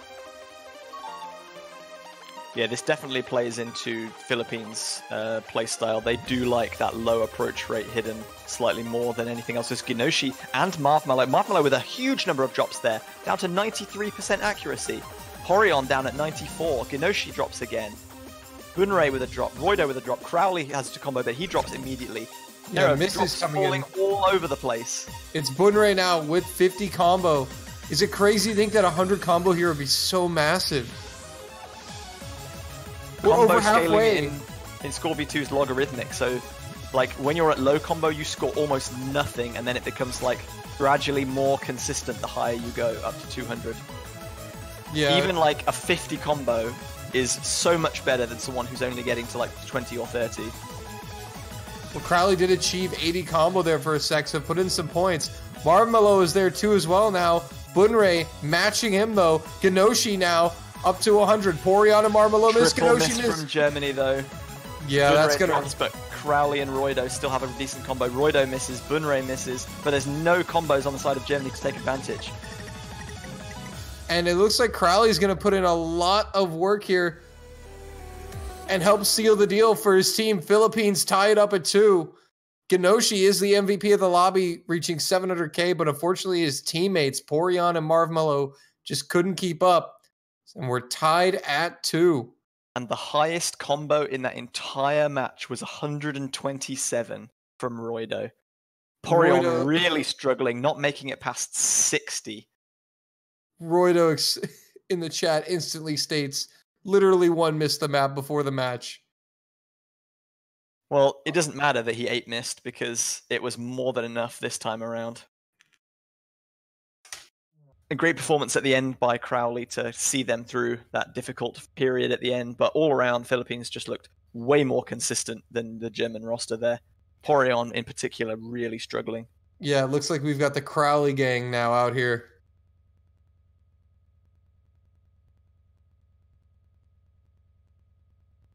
Yeah, this definitely plays into Philippines' playstyle. They do like that low approach rate hidden slightly more than anything else. There's Ginoshi and Marvmelo. Marvmelo with a huge number of drops there, down to 93% accuracy. Horion down at 94. Ginoshi drops again. Bunre with a drop. Roido with a drop. Crowley has to combo, but he drops immediately. Yeah, misses coming falling all over the place. It's Bunre now with 50 combo. Is it crazy to think that 100 combo here would be so massive? We're over halfway. In Score v2 is logarithmic, so like when you're at low combo, you score almost nothing, and then it becomes like gradually more consistent the higher you go, up to 200. Yeah. Even like a 50 combo is so much better than someone who's only getting to like 20 or 30. Well, Crowley did achieve 80 combo there for a sec, so put in some points. Marvmelo is there too as well now. Bunre matching him though. Ganoshi now up to 100. Porion and Marvmelo miss. Ganoshi miss from Germany though. Yeah, Bunre that's gonna. drops, but Crowley and Roido still have a decent combo. Roido misses, Bunre misses, but there's no combos on the side of Germany to take advantage. And it looks like Crowley's going to put in a lot of work here and help seal the deal for his team. Philippines tie it up at 2. Ganoshi is the MVP of the lobby, reaching 700k, but unfortunately his teammates, Porion and Marvmelo, just couldn't keep up. And we're tied at 2. And the highest combo in that entire match was 127 from Roido. Porion really struggling, not making it past 60. Roido in the chat instantly states, literally one missed the map before the match. Well, it doesn't matter that he 8-missed because it was more than enough this time around. A great performance at the end by Crowley to see them through that difficult period at the end, but all around, Philippines just looked way more consistent than the German roster there. Porion in particular really struggling. Yeah, it looks like we've got the Crowley gang now out here.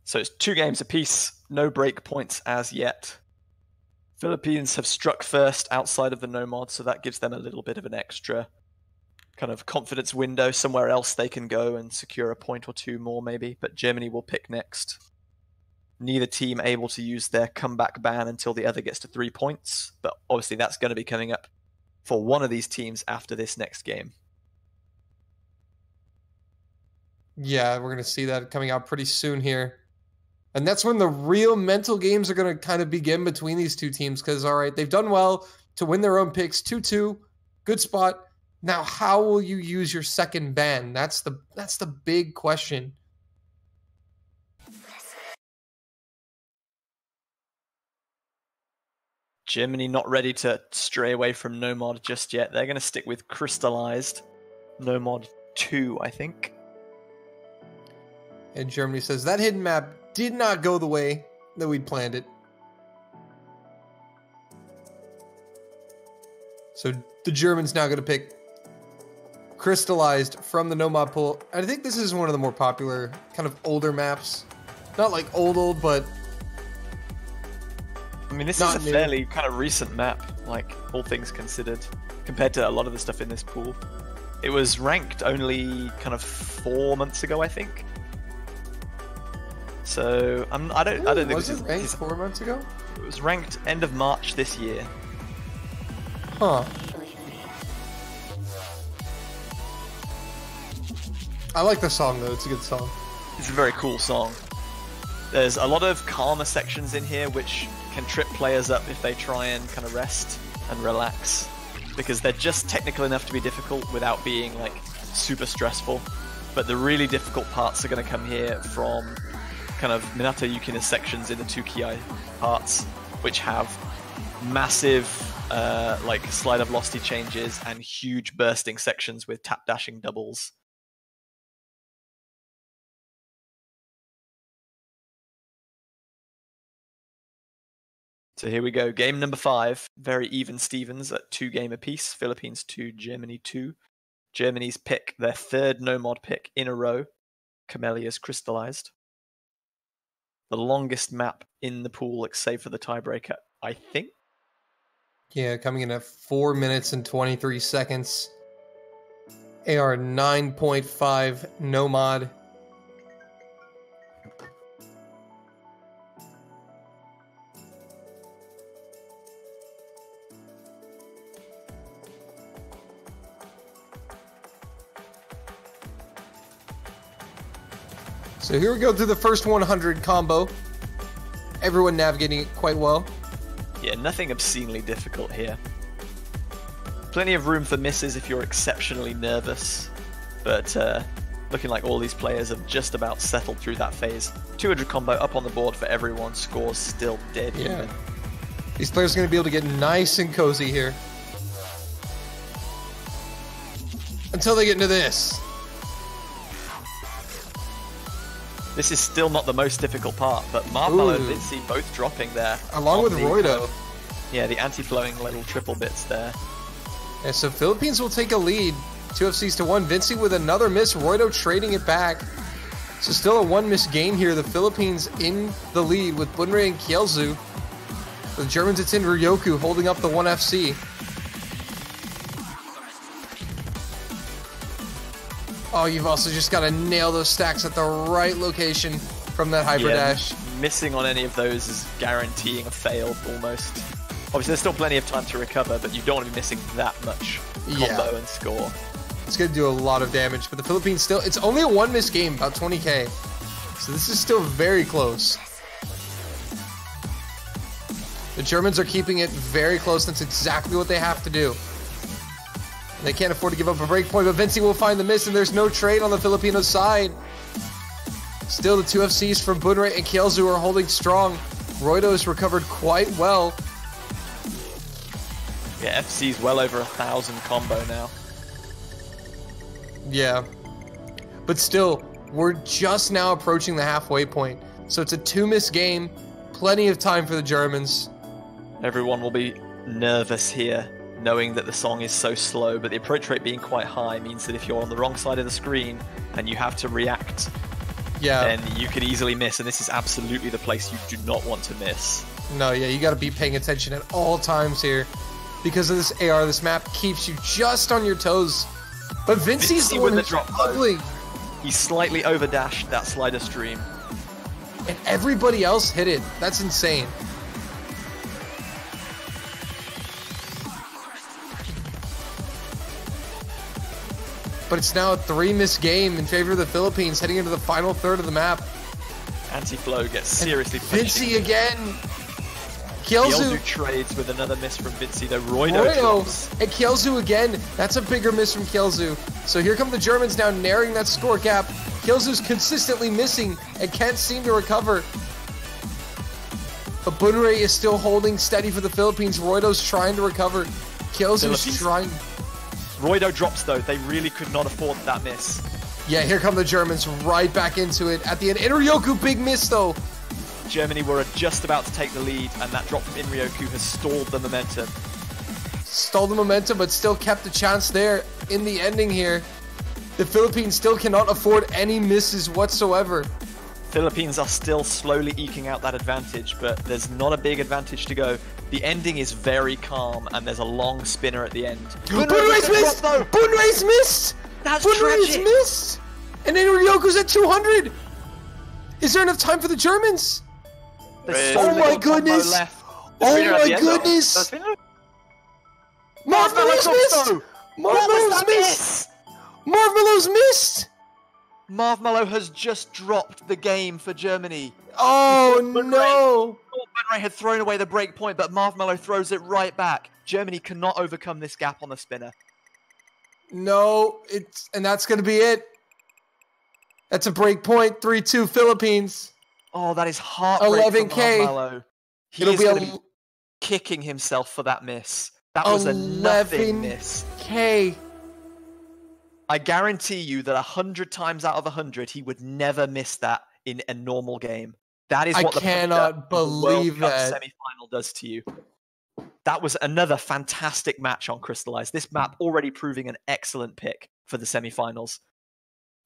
So it's 2 games apiece, no break points as yet. Philippines have struck first outside of the no-mod, so that gives them a little bit of an extra kind of confidence window. Somewhere else they can go and secure a point or 2 more maybe, but Germany will pick next. Neither team able to use their comeback ban until the other gets to 3 points, but obviously that's going to be coming up for one of these teams after this next game. Yeah, we're going to see that coming out pretty soon here. And that's when the real mental games are going to kind of begin between these two teams. Because, all right, they've done well to win their own picks. 2-2, good spot. Now, how will you use your second ban? That's the big question. Germany not ready to stray away from no-mod just yet. They're going to stick with crystallized no-mod 2, I think. And Germany says that hidden map did not go the way that we'd planned it. So the Germans now going to pick crystallized from the no-mod pool. I think this is one of the more popular kind of older maps. Not like old, but I mean, this is a fairly kind of recent map, like all things considered, compared to a lot of the stuff in this pool. It was ranked only kind of 4 months ago, I think. So I don't think was it ranked 4 months ago? It was ranked end of March this year. Huh. I like the song though, it's a good song. It's a very cool song. There's a lot of calmer sections in here which can trip players up if they try and kind of rest and relax, because they're just technical enough to be difficult without being like super stressful. But the really difficult parts are going to come here from kind of Minato Yukina's sections in the 2 parts, which have massive like slider velocity changes and huge bursting sections with tap dashing doubles. So here we go, game number 5, very even Stevens at 2 game apiece. Philippines 2, Germany 2. Germany's pick, their 3rd no-mod pick in a row. Camellia's crystallized. The longest map in the pool, save for the tiebreaker, I think. Yeah, coming in at 4 minutes and 23 seconds. AR 9.5 no mod. So here we go through the first 100 combo. Everyone navigating it quite well. Yeah, nothing obscenely difficult here. Plenty of room for misses if you're exceptionally nervous. But looking like all these players have just about settled through that phase. 200 combo up on the board for everyone. Scores still dead even. These players are going to be able to get nice and cozy here. Until they get into this. This is still not the most difficult part, but Marvel and Vinci both dropping there. Along with Roido. Yeah, the anti-flowing little triple bits there. Yeah, so Philippines will take a lead. 2 FCs to 1. Vinci with another miss. Roido trading it back. So still a 1 miss game here. The Philippines in the lead with Bunrei and Kielzu. For the Germans, it's in Ryoku holding up the 1 FC. Oh, you've also just got to nail those stacks at the right location from that hyper dash. Missing on any of those is guaranteeing a fail, almost. Obviously, there's still plenty of time to recover, but you don't want to be missing that much combo and score. It's going to do a lot of damage, but the Philippines still... It's only a 1 miss game, about 20k. So this is still very close. The Germans are keeping it very close. That's exactly what they have to do. They can't afford to give up a break point, but Vinci will find the miss, and there's no trade on the Filipino side. Still, the 2 FCs from Bunrei and Kielzu are holding strong. Roido has recovered quite well. Yeah, FC's well over 1,000 combo now. Yeah. But still, we're just now approaching the halfway point. So it's a 2 miss game. Plenty of time for the Germans. Everyone will be nervous here, knowing that the song is so slow, but the approach rate being quite high means that if you're on the wrong side of the screen and you have to react, then you could easily miss, and this is absolutely the place you do not want to miss. No, yeah, you got to be paying attention at all times here. Because of this AR, this map keeps you just on your toes. But Vinci's the one who's struggling. He slightly overdashed that slider stream. And everybody else hit it. That's insane. But it's now a 3 miss game in favor of the Philippines heading into the final third of the map. Anti-flow gets seriously punished. Vinci again. Kielzu trades with another miss from Vinci, though Roido drops. And Kielzu again. That's a bigger miss from Kielzu. So here come the Germans now narrowing that score gap. Kielzu's consistently missing and can't seem to recover. But Bunrei is still holding steady for the Philippines. Roido's trying to recover. Kielzu's trying... Roido drops though. They really could not afford that miss. Yeah, here come the Germans right back into it at the end. Inryoku, big miss though. Germany were just about to take the lead, and that drop from Inryoku has stalled the momentum. Stalled the momentum, but still kept a chance there in the ending here. The Philippines still cannot afford any misses whatsoever. Philippines are still slowly eking out that advantage, but there's not a big advantage to go. The ending is very calm, and there's a long spinner at the end. Bunrei's missed! Bunrei's missed! That's Bunrei's tragic! missed! And then Ryoko's at 200! Is there enough time for the Germans? There's Oh so my little combo goodness! left. Oh my goodness! Marshmallow's missed! Marshmallow's missed! Marshmallow's missed! Marshmallow has just dropped the game for Germany. Oh no! Bunrei had thrown away the break point, but Marshmallow throws it right back. Germany cannot overcome this gap on the spinner. No, and that's gonna be it. That's a break point. 3-2 Philippines. Oh, that is heartbreaking for 11K. Marshmallow. He is going to be kicking himself for that miss. That was a nothing miss. 11K. I guarantee you that 100 times out of 100, he would never miss that in a normal game. That is what I cannot believe the World Cup that semi-final does to you. That was another fantastic match on Crystallize. This map already proving an excellent pick for the semi-finals.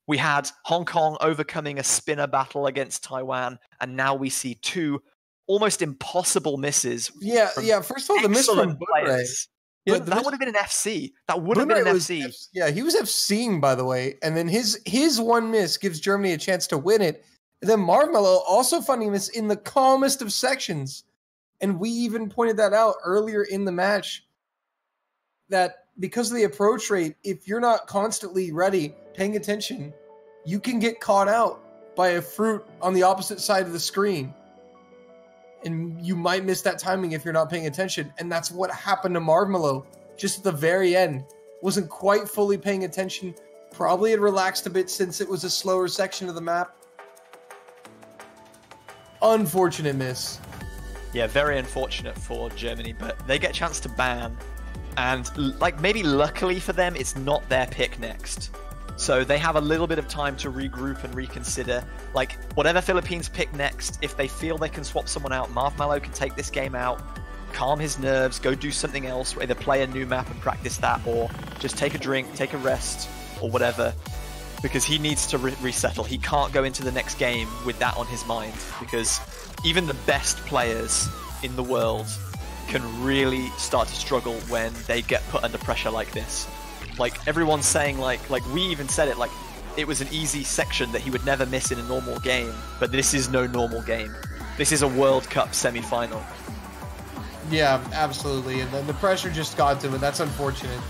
We had Hong Kong overcoming a spinner battle against Taiwan, and now we see two almost impossible misses. Yeah. First of all, the miss from Bunrei. Yeah, that would have been an FC. That would have been an FC. Yeah, he was FCing, by the way. And then his one miss gives Germany a chance to win it. And then Marshmallow also finding this in the calmest of sections. And we even pointed that out earlier in the match, that because of the approach rate, if you're not constantly ready, paying attention, you can get caught out by a fruit on the opposite side of the screen. And you might miss that timing if you're not paying attention. And that's what happened to Marshmallow just at the very end. Wasn't quite fully paying attention. Probably had relaxed a bit since it was a slower section of the map. Unfortunate miss. Yeah, very unfortunate for Germany, but they get a chance to ban. And like maybe luckily for them, it's not their pick next. So they have a little bit of time to regroup and reconsider. Like, whatever Philippines pick next, if they feel they can swap someone out, Marshmallow can take this game out, calm his nerves, go do something else, either play a new map and practice that, or just take a drink, take a rest, or whatever. Because he needs to resettle. He can't go into the next game with that on his mind, because even the best players in the world can really start to struggle when they get put under pressure like this. Like, everyone's saying, like we even said it, like, it was an easy section that he would never miss in a normal game, but this is no normal game. This is a World Cup semi-final. Yeah, absolutely. And then the pressure just got to him, and that's unfortunate.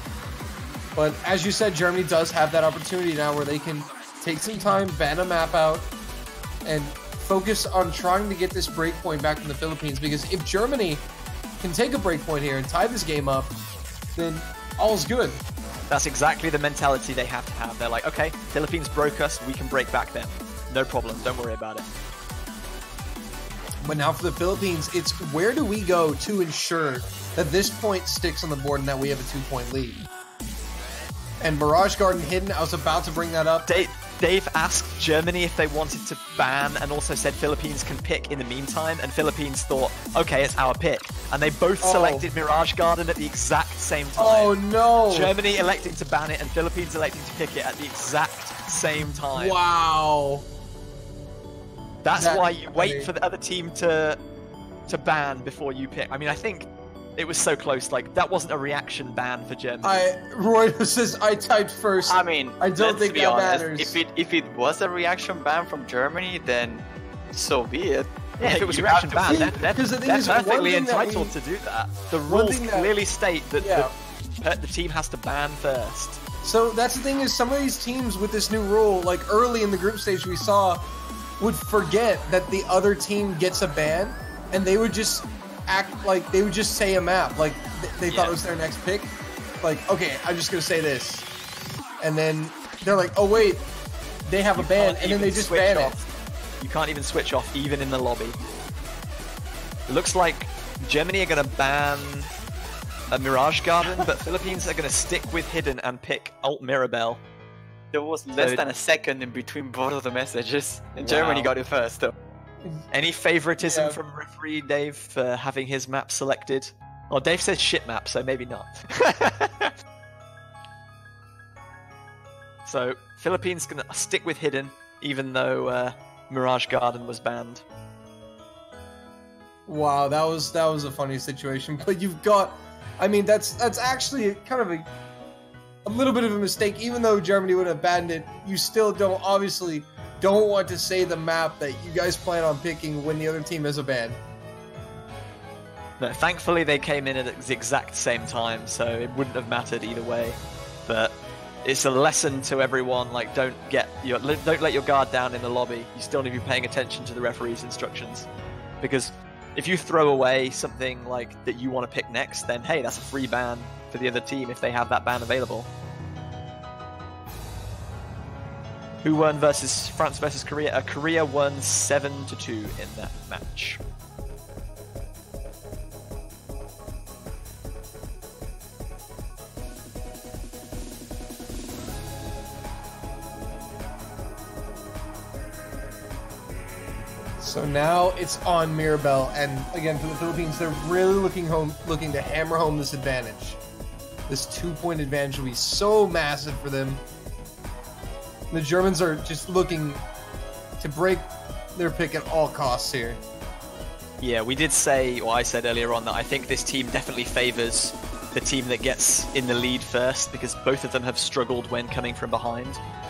But as you said, Germany does have that opportunity now where they can take some time, ban a map out, and focus on trying to get this break point back from the Philippines. Because if Germany can take a break point here and tie this game up, then all's good. That's exactly the mentality they have to have. They're like, okay, Philippines broke us, we can break back them. No problem, don't worry about it. But now for the Philippines, it's where do we go to ensure that this point sticks on the board and that we have a 2-point lead? And Mirage Garden hidden, I was about to bring that up. Dave asked Germany if they wanted to ban and also said Philippines can pick in the meantime, and Philippines thought, okay, it's our pick. And they both selected Mirage Garden at the exact same time. Oh no! Germany electing to ban it and Philippines electing to pick it at the exact same time. Wow. That's why you wait for the other team to ban before you pick. I mean, I think it was so close. Like, that wasn't a reaction ban for Germany. Roy says I typed first. I mean, I don't think that matters. If it was a reaction ban from Germany, then so be it. Yeah, if it was a reaction ban, they're perfectly entitled to do that. The rules clearly state that the team has to ban first. So that's the thing, is some of these teams with this new rule, like early in the group stage we saw, would forget that the other team gets a ban, and they would just act like they would just say a map, like they thought it was their next pick. Like, okay, I'm just gonna say this, and then they're like, oh wait, they have a ban, and then they just ban it. You can't even switch off, even in the lobby. It looks like Germany are gonna ban a Mirage Garden, but Philippines are gonna stick with Hidden and pick Alt Mirabelle. There was less than a second in between both of the messages, and Germany got it first, though. Any favoritism from referee Dave for having his map selected? Oh, Dave says shit map, so maybe not. So, Philippines gonna stick with Hidden, even though Mirage Garden was banned. Wow, that was a funny situation. But you've got, I mean, that's actually kind of a little bit of a mistake. Even though Germany would have banned it, you still don't want to say the map that you guys plan on picking when the other team has a ban. No, thankfully they came in at the exact same time, so it wouldn't have mattered either way. But it's a lesson to everyone, like don't let your guard down in the lobby. You still need to be paying attention to the referee's instructions. Because if you throw away something like that you want to pick next, then hey, that's a free ban for the other team if they have that ban available. Who won versus France versus Korea? Korea won 7-2 in that match. So now it's on Mirabel, and again for the Philippines, they're really looking to hammer home this advantage. This 2-point advantage will be so massive for them. The Germans are just looking to break their pick at all costs here. Yeah, we did say, or I said earlier on, that I think this team definitely favors the team that gets in the lead first, because both of them have struggled when coming from behind.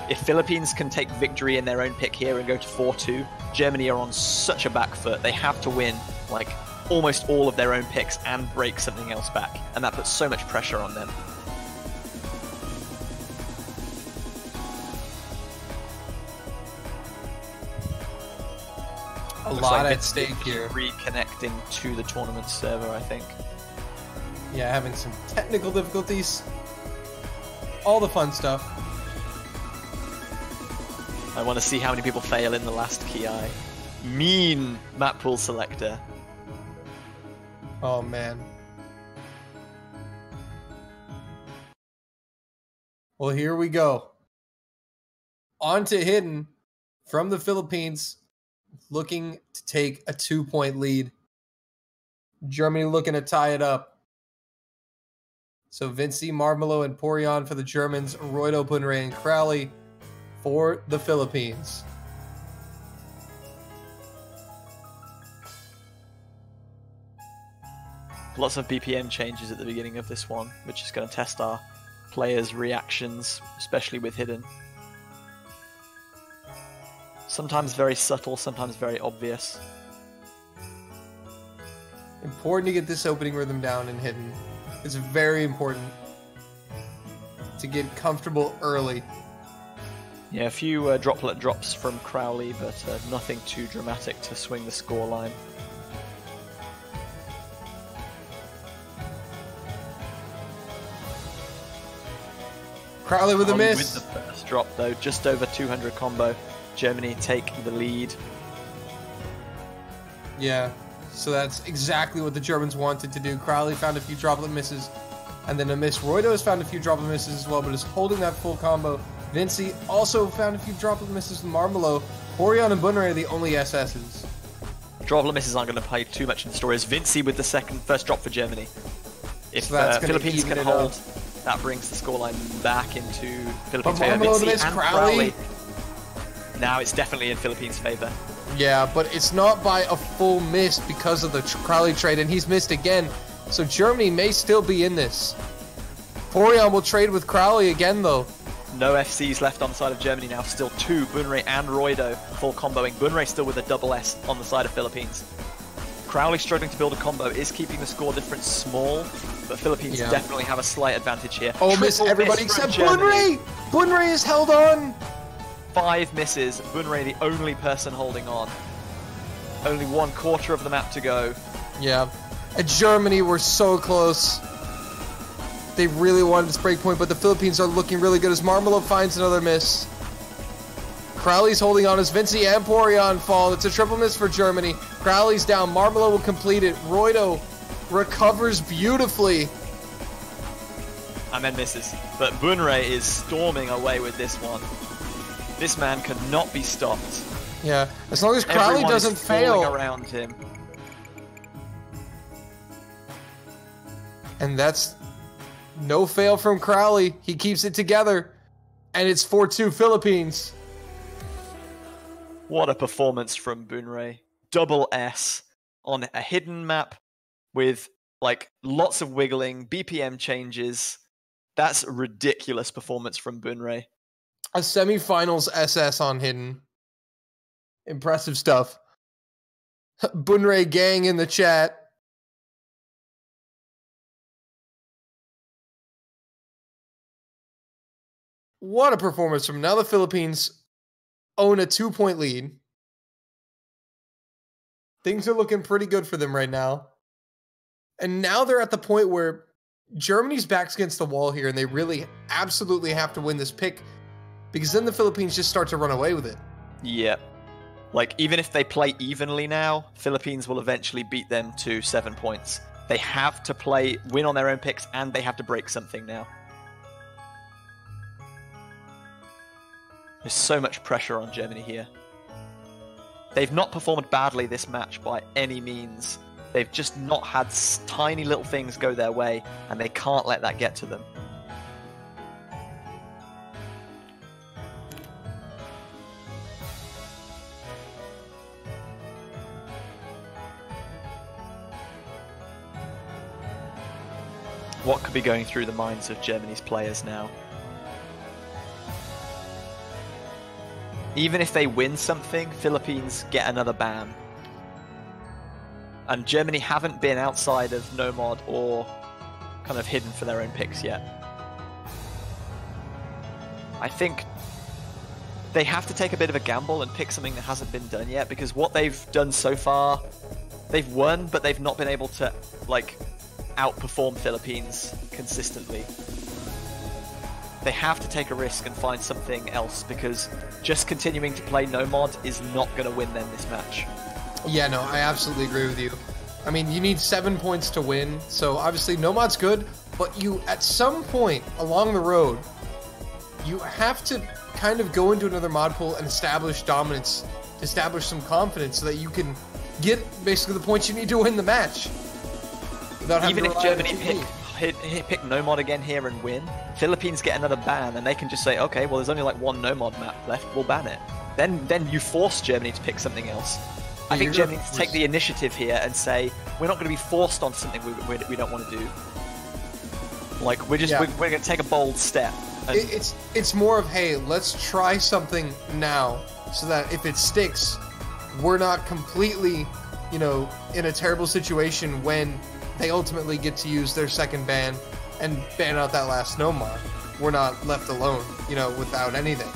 If Philippines can take victory in their own pick here and go to 4-2, Germany are on such a back foot. They have to win like almost all of their own picks and break something else back, and that puts so much pressure on them. A lot at stake here. Reconnecting to the tournament server, I think. Yeah, having some technical difficulties. All the fun stuff. I want to see how many people fail in the last Ki. Mean map pool selector. Oh man. Well, here we go. On to Hidden from the Philippines, looking to take a 2-point lead. Germany looking to tie it up. So Vinci, Marmelo, and Porion for the Germans, Roydo, Bunray, and Crowley for the Philippines. Lots of BPM changes at the beginning of this one, which is going to test our players' reactions, especially with Hidden. Sometimes very subtle, sometimes very obvious. Important to get this opening rhythm down in Hidden. It's very important to get comfortable early. Yeah, a few droplet drops from Crowley, but nothing too dramatic to swing the scoreline. Crowley with a miss. With the first drop, though, just over 200 combo. Germany take the lead. Yeah, so that's exactly what the Germans wanted to do. Crowley found a few droplet misses, and then a miss. Roydo has found a few droplet misses as well, but is holding that full combo. Vinci also found a few droplet misses with Marmelo. Porion and Bunray are the only SSs. Droplet misses aren't going to play too much in the story. As Vinci with the first drop for Germany. If so Philippines can hold, that brings the scoreline back into Philippines' favor. Marmelo Vinci missed and Crowley. Now it's definitely in Philippines' favor. Yeah, but it's not by a full miss because of the Crowley trade, and he's missed again. So Germany may still be in this. Porion will trade with Crowley again, though. No FCs left on the side of Germany now. Still two, Bunray and Roydo, full comboing. Bunray still with a double S on the side of Philippines. Crowley struggling to build a combo is keeping the score difference small, but Philippines definitely have a slight advantage here. Oh, miss everybody except Bunray! Bunray is held on! 5 misses. Bunray the only person holding on. Only 1/4 of the map to go. Yeah. And Germany were so close. They really wanted this break point, but the Philippines are looking really good as Marmelo finds another miss. Crowley's holding on as Vinci and Porion fall. It's a triple miss for Germany. Crowley's down. Marmelo will complete it. Roydo recovers beautifully. And then misses. But Bunray is storming away with this one. This man cannot be stopped. Yeah, as long as Crowley doesn't fail around him. And that's no fail from Crowley. He keeps it together. And it's 4-2 Philippines. What a performance from Bunrei. Double S on a hidden map with like lots of wiggling, BPM changes. That's a ridiculous performance from Bunrei. A semifinals SS on hidden. Impressive stuff. Bunrei gang in the chat. What a performance from now the Philippines own a 2-point lead. Things are looking pretty good for them right now. And now they're at the point where Germany's back's against the wall here, and they really absolutely have to win this pick, because then the Philippines just start to run away with it. Yep. Like, even if they play evenly now, Philippines will eventually beat them to 7 points. They have to win on their own picks, and they have to break something now. There's so much pressure on Germany here. They've not performed badly this match by any means. They've just not had tiny little things go their way, and they can't let that get to them. What could be going through the minds of Germany's players now? Even if they win something, Philippines get another ban. And Germany haven't been outside of Nomad or kind of hidden for their own picks yet. I think they have to take a bit of a gamble and pick something that hasn't been done yet, because what they've done so far, they've won, but they've not been able to, like, outperform Philippines consistently. They have to take a risk and find something else, because just continuing to play Nomad is not going to win them this match. Yeah, no, I absolutely agree with you. I mean, you need 7 points to win, so obviously Nomad's good, but you, at some point along the road, you have to kind of go into another mod pool and establish dominance, establish some confidence, so that you can get basically the points you need to win the match. Even if Germany pick Nomad again here and win, Philippines get another ban, and they can just say, okay, well, there's only like one Nomad map left, we'll ban it. Then you force Germany to pick something else. I think Germany needs to take the initiative here and say, we're not going to be forced on something we don't want to do. Like, we're going to take a bold step. And it's more of, hey, let's try something now, so that if it sticks, we're not completely, you know, in a terrible situation when they ultimately get to use their second ban and ban out that last Nomad. We're not left alone, you know, without anything.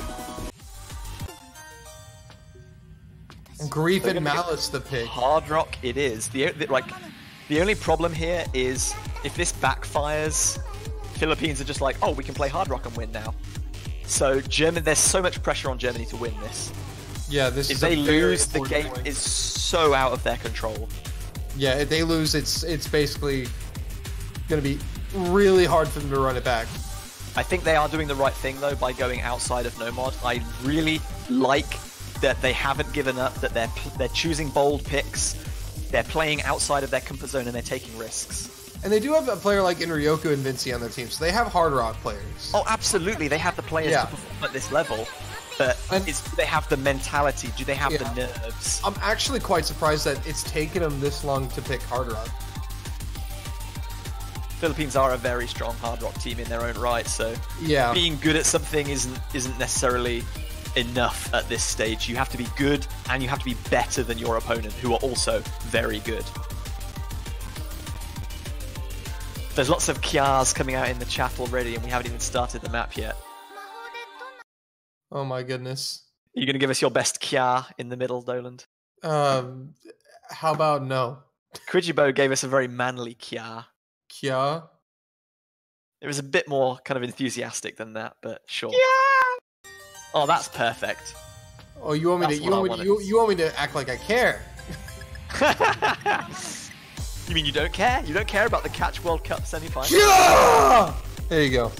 Grief and Malice the pick. Hard Rock it is. The only problem here is if this backfires, Philippines are just like, oh, we can play Hard Rock and win now. So there's so much pressure on Germany to win this. Yeah, this if is they lose, the game is so out of their control. Yeah, if they lose, it's basically going to be really hard for them to run it back. I think they are doing the right thing, though, by going outside of Nomad. I really like that they haven't given up, that they're choosing bold picks, they're playing outside of their comfort zone, and they're taking risks. And they do have a player like Inryoku and Vinci on their team, so they have Hard Rock players. Oh, absolutely, they have the players to perform at this level. But do they have the mentality? Do they have the nerves? I'm actually quite surprised that it's taken them this long to pick Hard Rock. Philippines are a very strong Hard Rock team in their own right, so being good at something isn't necessarily enough at this stage. You have to be good, and you have to be better than your opponent, who are also very good. There's lots of kias coming out in the chat already, and we haven't even started the map yet. Oh my goodness. Are you going to give us your best kia in the middle, Doland? How about no? Krijibo gave us a very manly kia. Kia? It was a bit more kind of enthusiastic than that, but sure. Yeah. Oh, that's perfect. Oh, you want me you want me to act like I care? You mean you don't care? You don't care about the Catch World Cup semi-final? Yeah! There you go.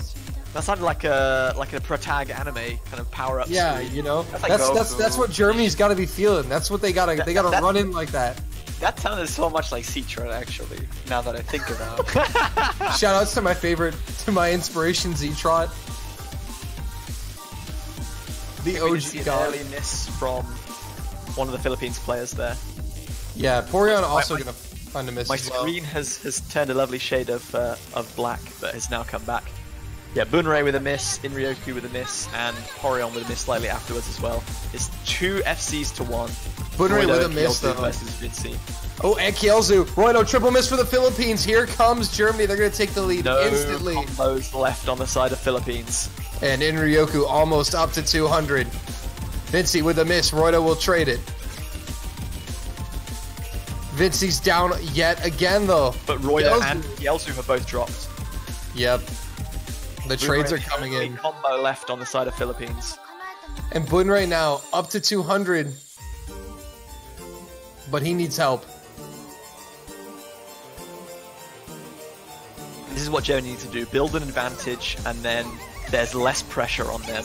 That sounded like a protag anime kind of power up. Yeah, screen. you know, that's what Germany's got to be feeling. That's what they gotta run in like that. That sounded so much like Citron, actually. Now that I think about it. Shout outs to my inspiration, Z-Trot. The OG god. Early miss from one of the Philippines players there. Yeah, Porion also going to find a miss. My as well. screen has turned a lovely shade of black, but has now come back. Yeah, Bunrei with a miss, Inryoku with a miss, and Porion with a miss slightly afterwards as well. It's 2 FCs to 1. Bunrei with a Roido, miss, Kielzu though. versus Vinci. Oh, and Kielzu. Roido, triple miss for the Philippines. Here comes Germany. They're going to take the lead No instantly. combos left on the side of Philippines. And Inryoku almost up to 200. Vinci with a miss. Roido will trade it. Vinci's down yet again, though. But Roido and Kielzu have both dropped. Yep. The trades are coming in. Combo left on the side of Philippines. And Bunrei now up to 200. But he needs help. This is what Germany needs to do. Build an advantage, and then there's less pressure on them.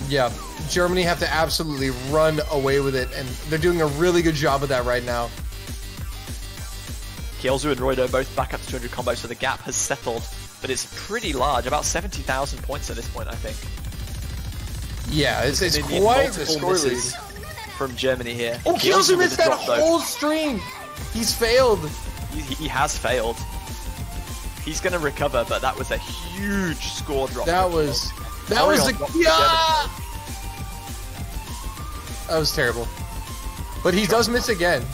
Yeah, Germany have to absolutely run away with it, and they're doing a really good job of that right now. Kielzu and Roido both back up to 200 combos, so the gap has settled, but it's pretty large, about 70,000 points at this point, I think. Yeah, it's They need quite a multiple score lead. misses from Germany here. Oh, Kielzu with missed the that drop, though. whole string! He's failed. He has failed. He's going to recover, but that was a huge score drop. That was the yeah! That was terrible. But he does miss again.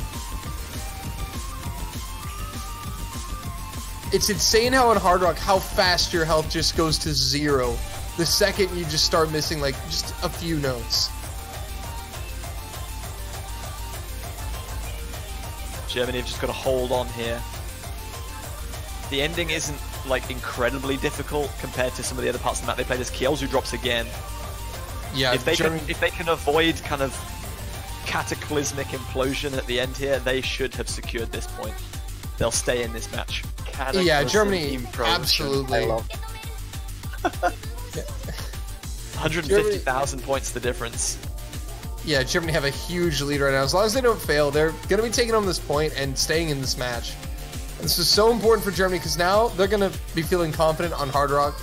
It's insane how in Hard Rock, how fast your health just goes to 0 the second you just start missing like just a few notes. Germany have just got to hold on here. The ending isn't like incredibly difficult compared to some of the other parts of the map they played as Kielzu drops again. Yeah, if they can avoid kind of cataclysmic implosion at the end here, they should have secured this point. They'll stay in this match. Yeah, Germany absolutely. I love 150,000 points the difference. Yeah, Germany have a huge lead right now. As long as they don't fail, they're going to be taking home this point and staying in this match. And this is so important for Germany because now they're going to be feeling confident on Hard Rock.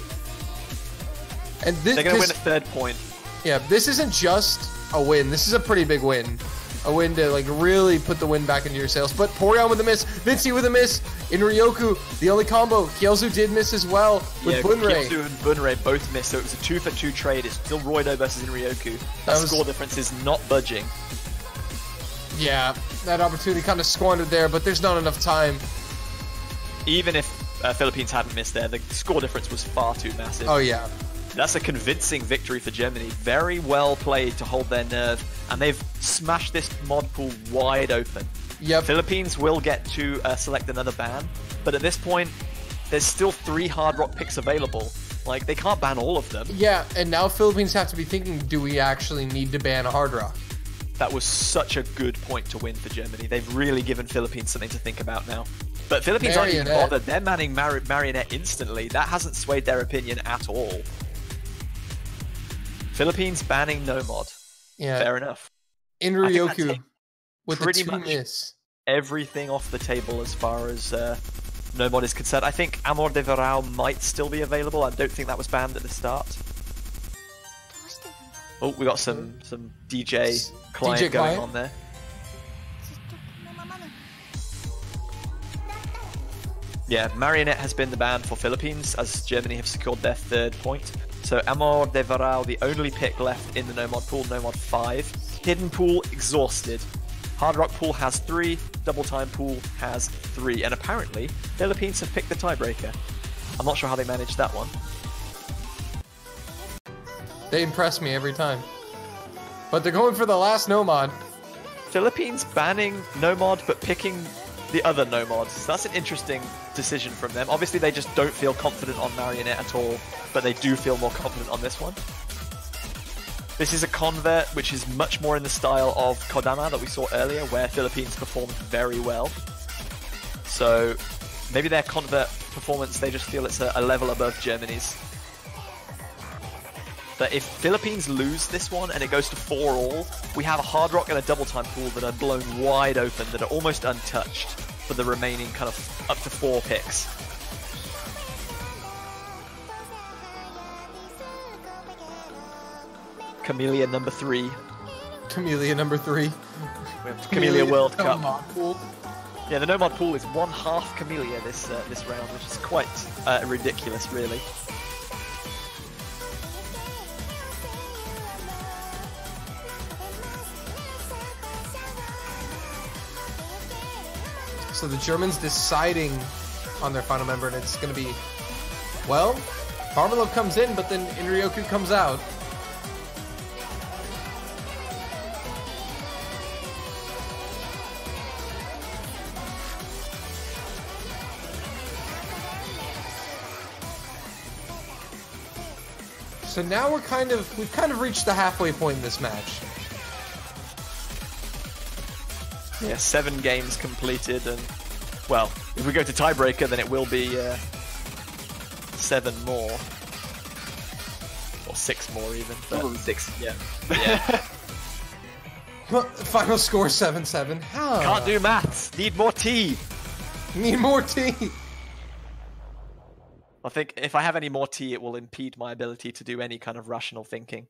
And this, they're going to win a third point. Yeah, this isn't just a win. This is a pretty big win. A win to like really put the wind back into your sails. But Porion with a miss, Vinci with a miss, Inryoku, the only combo. Kielzu did miss as well with Bunrei. Kielzu and Bunrei both missed, so it was a 2-for-2 trade. It's still Roido versus Inryoku. That score difference is not budging. Yeah, that opportunity kind of squandered there, but there's not enough time. Even if Philippines hadn't missed there, the score difference was far too massive. Oh yeah. That's a convincing victory for Germany. Very well played to hold their nerve, and they've smashed this mod pool wide open. Yep. Philippines will get to select another ban, but at this point, there's still 3 Hard Rock picks available. Like, they can't ban all of them. Yeah, and now Philippines have to be thinking, do we actually need to ban Hard Rock? That was such a good point to win for Germany. They've really given Philippines something to think about now. But Philippines aren't even bothered. They're manning Marionette instantly. That hasn't swayed their opinion at all. Philippines banning no mod. Yeah. Fair enough. Inryoku with pretty the 2 much miss. Everything off the table as far as no mod is concerned. I think Amor de Verão might still be available. I don't think that was banned at the start. Oh, we got some DJ client going on there. Yeah, Marionette has been the ban for Philippines as Germany have secured their 3rd point. So Amor de Verão, the only pick left in the no mod pool, no mod 5. Hidden pool exhausted. Hard Rock pool has 3, double time pool has 3, and apparently Philippines have picked the tiebreaker. I'm not sure how they managed that one. They impress me every time. But they're going for the last no mod. Philippines banning no mod but picking the other no mods. That's an interesting decision from them. Obviously they just don't feel confident on Marionette at all, but they do feel more confident on this one. This is a convert which is much more in the style of Kodama that we saw earlier, where Philippines performed very well. So maybe their convert performance, they just feel it's a level above Germany's. But if Philippines lose this one and it goes to 4-all, we have a Hard Rock and a double time pool that are blown wide open, that are almost untouched for the remaining kind of up to 4 picks. Camellia number 3. Camellia number 3. We have Camellia World Cup. Mod pool. Yeah, the Nomad pool is 1/2 Camellia this round, which is quite ridiculous, really. So the Germans deciding on their final member, and it's going to be, well, Marmelov comes in, but then Inryoku comes out. So now we've kind of reached the halfway point in this match. Yeah, 7 games completed, and well, if we go to tiebreaker, then it will be 7 more, or 6 more even. But 6, yeah. Yeah. Final score 7-7. Huh. Can't do maths. Need more tea. Need more tea. I think if I have any more tea, it will impede my ability to do any kind of rational thinking.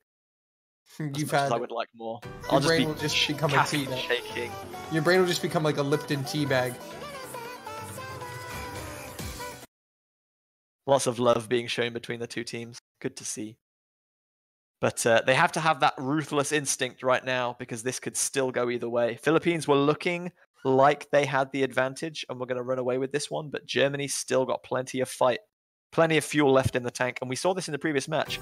I would like more. Your brain will just become a tea bag. Shaking. Your brain will just become like a Lipton tea bag. Lots of love being shown between the two teams. Good to see. But they have to have that ruthless instinct right now because this could still go either way. Philippines were looking like they had the advantage and were going to run away with this one, but Germany still got plenty of fight, plenty of fuel left in the tank. And we saw this in the previous match,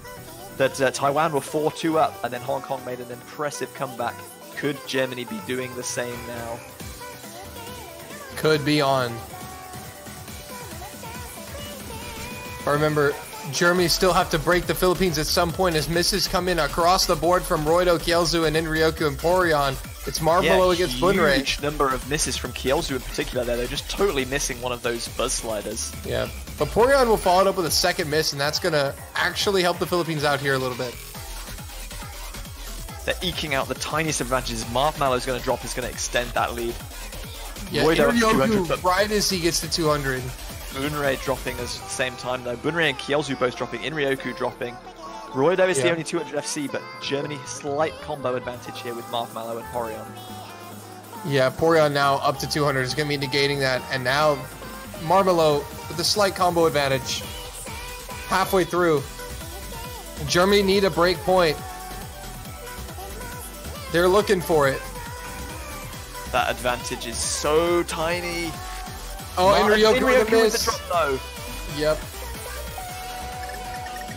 that Taiwan were 4-2 up and then Hong Kong made an impressive comeback. Could Germany be doing the same now? Could be on. But remember, Germany still have to break the Philippines at some point as misses come in across the board from Roido, Kielzu, and Inryoku and Porion. It's Marvolo against Bunrei. Huge number of misses from Kielzu in particular there. They're just totally missing one of those buzz sliders. Yeah, but Porion will follow it up with a second miss, and that's going to actually help the Philippines out here a little bit. They're eking out the tiniest advantages. Marvolo is going to drop, is going to extend that lead. Yeah, Inryoku right as he gets to 200. Bunrei dropping at the same time though. Bunrei and Kielzu both dropping. Inryoku dropping. Roido is the only 200 FC, but Germany slight combo advantage here with Marvolo and Porion. Yeah, Porion now up to 200 is going to be negating that, and now Marvolo with a slight combo advantage halfway through. Germany need a break point. They're looking for it. That advantage is so tiny. Oh, Inryoku with a miss. Drop, though. Yep.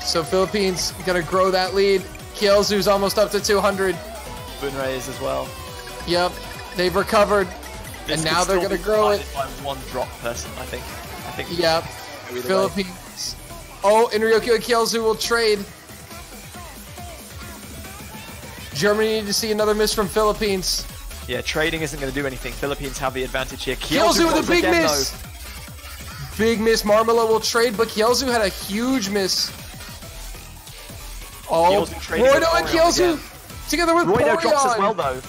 So Philippines gonna grow that lead. Kielzu's almost up to 200. Bunrei is as well. Yep. They've recovered, and now they're gonna grow it. By one drop person, I think. Yep. Philippines. Oh, Inryoku and Kielzu will trade. Germany need to see another miss from Philippines. Yeah, trading isn't going to do anything. Philippines have the advantage here. Kielzu with a big miss! Though. Big miss. Marmelo will trade, but Kielzu had a huge miss. Oh, Roido and Kielzu together with Roido Porion. drops as well, though.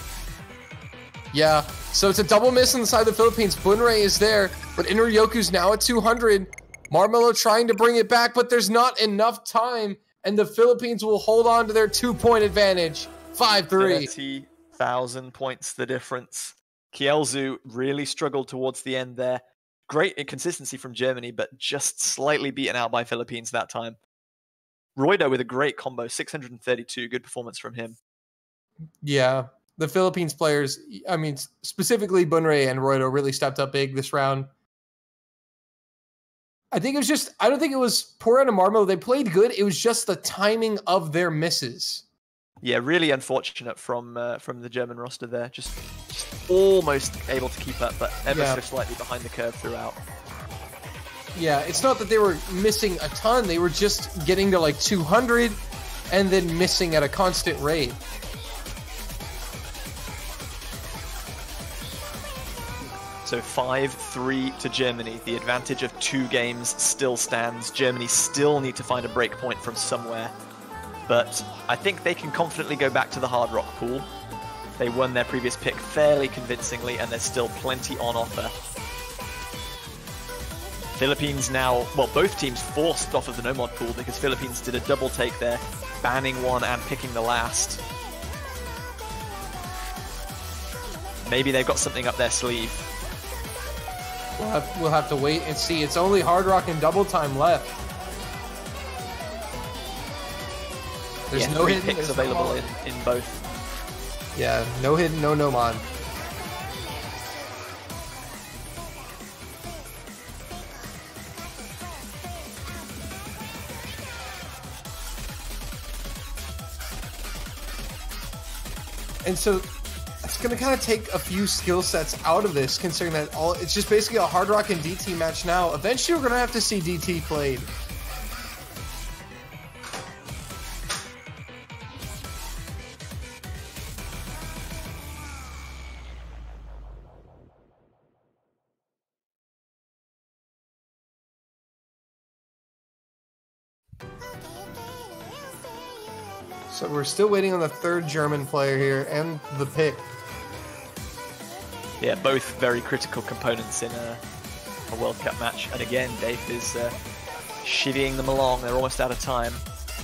Yeah, so it's a double miss on the side of the Philippines. Bunrei is there, but Inryoku's now at 200. Marmelo trying to bring it back, but there's not enough time, and the Philippines will hold on to their 2-point advantage. 5-3. 30,000 points the difference. Kielzu really struggled towards the end there. Great inconsistency from Germany, but just slightly beaten out by Philippines that time. Roido with a great combo, 632. Good performance from him. Yeah, the Philippines players, I mean, specifically Bunrei and Roido really stepped up big this round. I think it was just, I don't think it was Porion and Marmelo. They played good. It was just the timing of their misses. Yeah, really unfortunate from the German roster there. Just almost able to keep up, but ever so slightly behind the curve throughout. Yeah, it's not that they were missing a ton. They were just getting to like 200 and then missing at a constant rate. So 5-3 to Germany. The advantage of 2 games still stands. Germany still need to find a break point from somewhere. But I think they can confidently go back to the Hard Rock pool. They won their previous pick fairly convincingly, and there's still plenty on offer. Philippines now, well, both teams forced off of the Nomad pool because Philippines did a double take there, banning one and picking the last. Maybe they've got something up their sleeve. We'll have to wait and see. It's only Hard Rock and Double Time left. There's no hidden picks available in both. Yeah, no hidden, no Nomon. And so it's going to kind of take a few skill sets out of this, considering that it's just basically a Hard Rock and DT match now. Eventually, we're going to have to see DT played. So we're still waiting on the third German player here and the pick. Yeah, both very critical components in a World Cup match. And again, Dave is shivvying them along. They're almost out of time.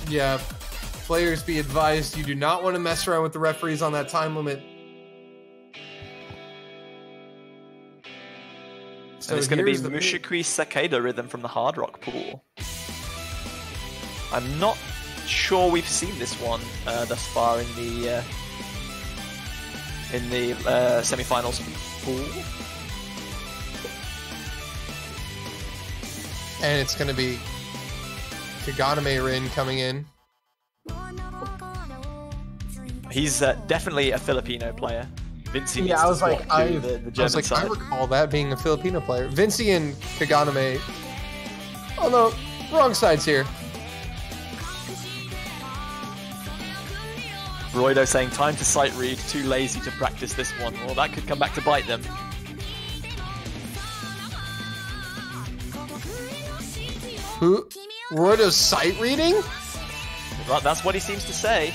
Yeah, players be advised, you do not want to mess around with the referees on that time limit. So it's going to be Mushikui Sakeda rhythm from the Hard Rock pool. I'm not sure we've seen this one thus far in the semi-finals pool. And it's going to be Kaganame Rin coming in. He's definitely a Filipino player. Vinci yeah, I was like, the German side. I recall that being a Filipino player. Vinci and Kaganame. Oh no, wrong sides here. Roido saying time to sight read, too lazy to practice this one. Well, that could come back to bite them. Who? Roido's sight reading? Well, that's what he seems to say.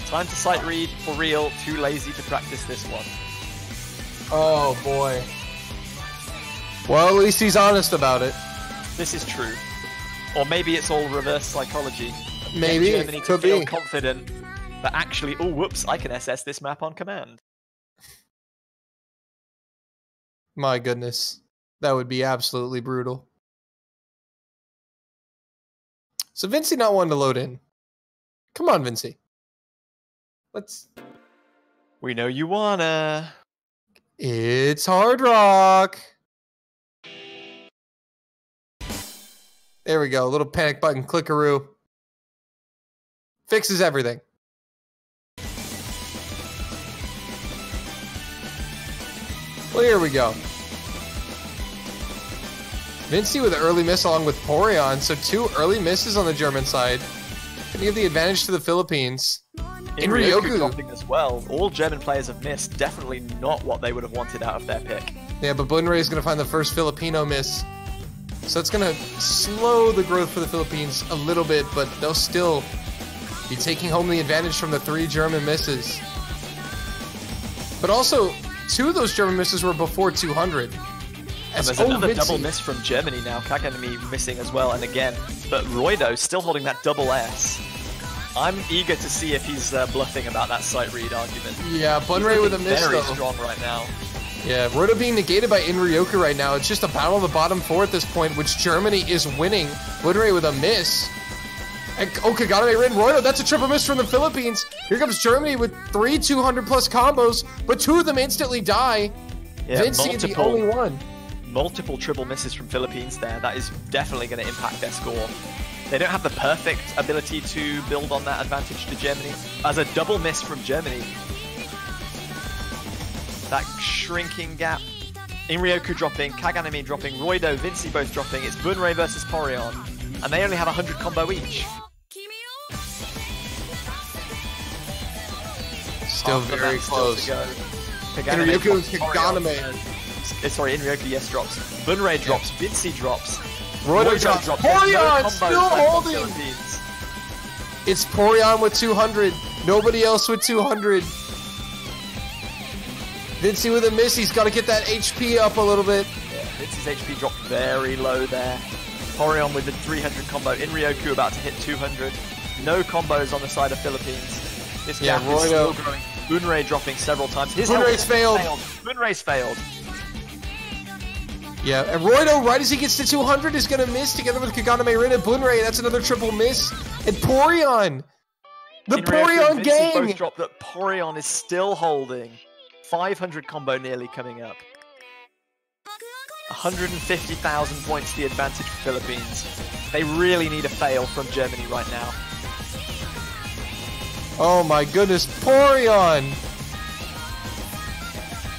Time to sight read, for real, too lazy to practice this one. Oh boy. Well, at least he's honest about it. This is true. Or maybe it's all reverse psychology. Maybe, Get Germany could to feel be confident that actually, oh whoops, I can SS this map on command. My goodness. That would be absolutely brutal. So Vinci not wanting to load in. Come on, Vinci. Let's... We know you wanna. It's Hard Rock. There we go. A little panic button clickaroo. Fixes everything. Well, here we go. Vinci with an early miss along with Porion. So 2 early misses on the German side. Gonna give the advantage to the Philippines. Ryoku dropping as well. All German players have missed. Definitely not what they would have wanted out of their pick. Yeah, but Bunrei is going to find the first Filipino miss. So it's going to slow the growth for the Philippines a little bit, but they'll still be taking home the advantage from the 3 German misses. But also, 2 of those German misses were before 200. And there's another double miss from Germany now. Kaganami missing as well, and again. But Roido still holding that double S. I'm eager to see if he's bluffing about that sight read argument. Yeah, Bunrei with a miss very though. Strong right now. Yeah, Roido being negated by Inryoku right now. It's just a battle of the bottom 4 at this point, which Germany is winning. Bunrei with a miss. And, oh, Kaganame Rin Roido, that's a triple miss from the Philippines. Here comes Germany with 3 200+ combos, but 2 of them instantly die. Yeah, Vinci the only one. Multiple triple misses from Philippines there. That is definitely going to impact their score. They don't have the perfect ability to build on that advantage to Germany. As a double miss from Germany. That shrinking gap. Inryoku dropping, Kaganami dropping, Roido, Vinci both dropping. It's Bunrei versus Porion. And they only have 100 combo each. Still very close. Inryoku and Kaganami. Sorry, Inryoku, yes, drops. Bunrei drops, Vinci drops. Roido drops. Porion still holding! It's Porion with 200. Nobody else with 200. Vinci with a miss. He's got to get that HP up a little bit. Yeah, Vinci's HP dropped very low there. Porion with the 300 combo. Inryoku about to hit 200. No combos on the side of Philippines. This gap is still growing Bunrei dropping several times. His Bunrei's failed. Bunrei's failed. Yeah, and Roido, right as he gets to 200, is going to miss together with Kaganame Rin and Bunrei. That's another triple miss. And Porion. The Porion gang. Both dropped that Porion is still holding. 500 combo nearly coming up. 150,000 points the advantage for Philippines. They really need a fail from Germany right now. Oh my goodness, Porion!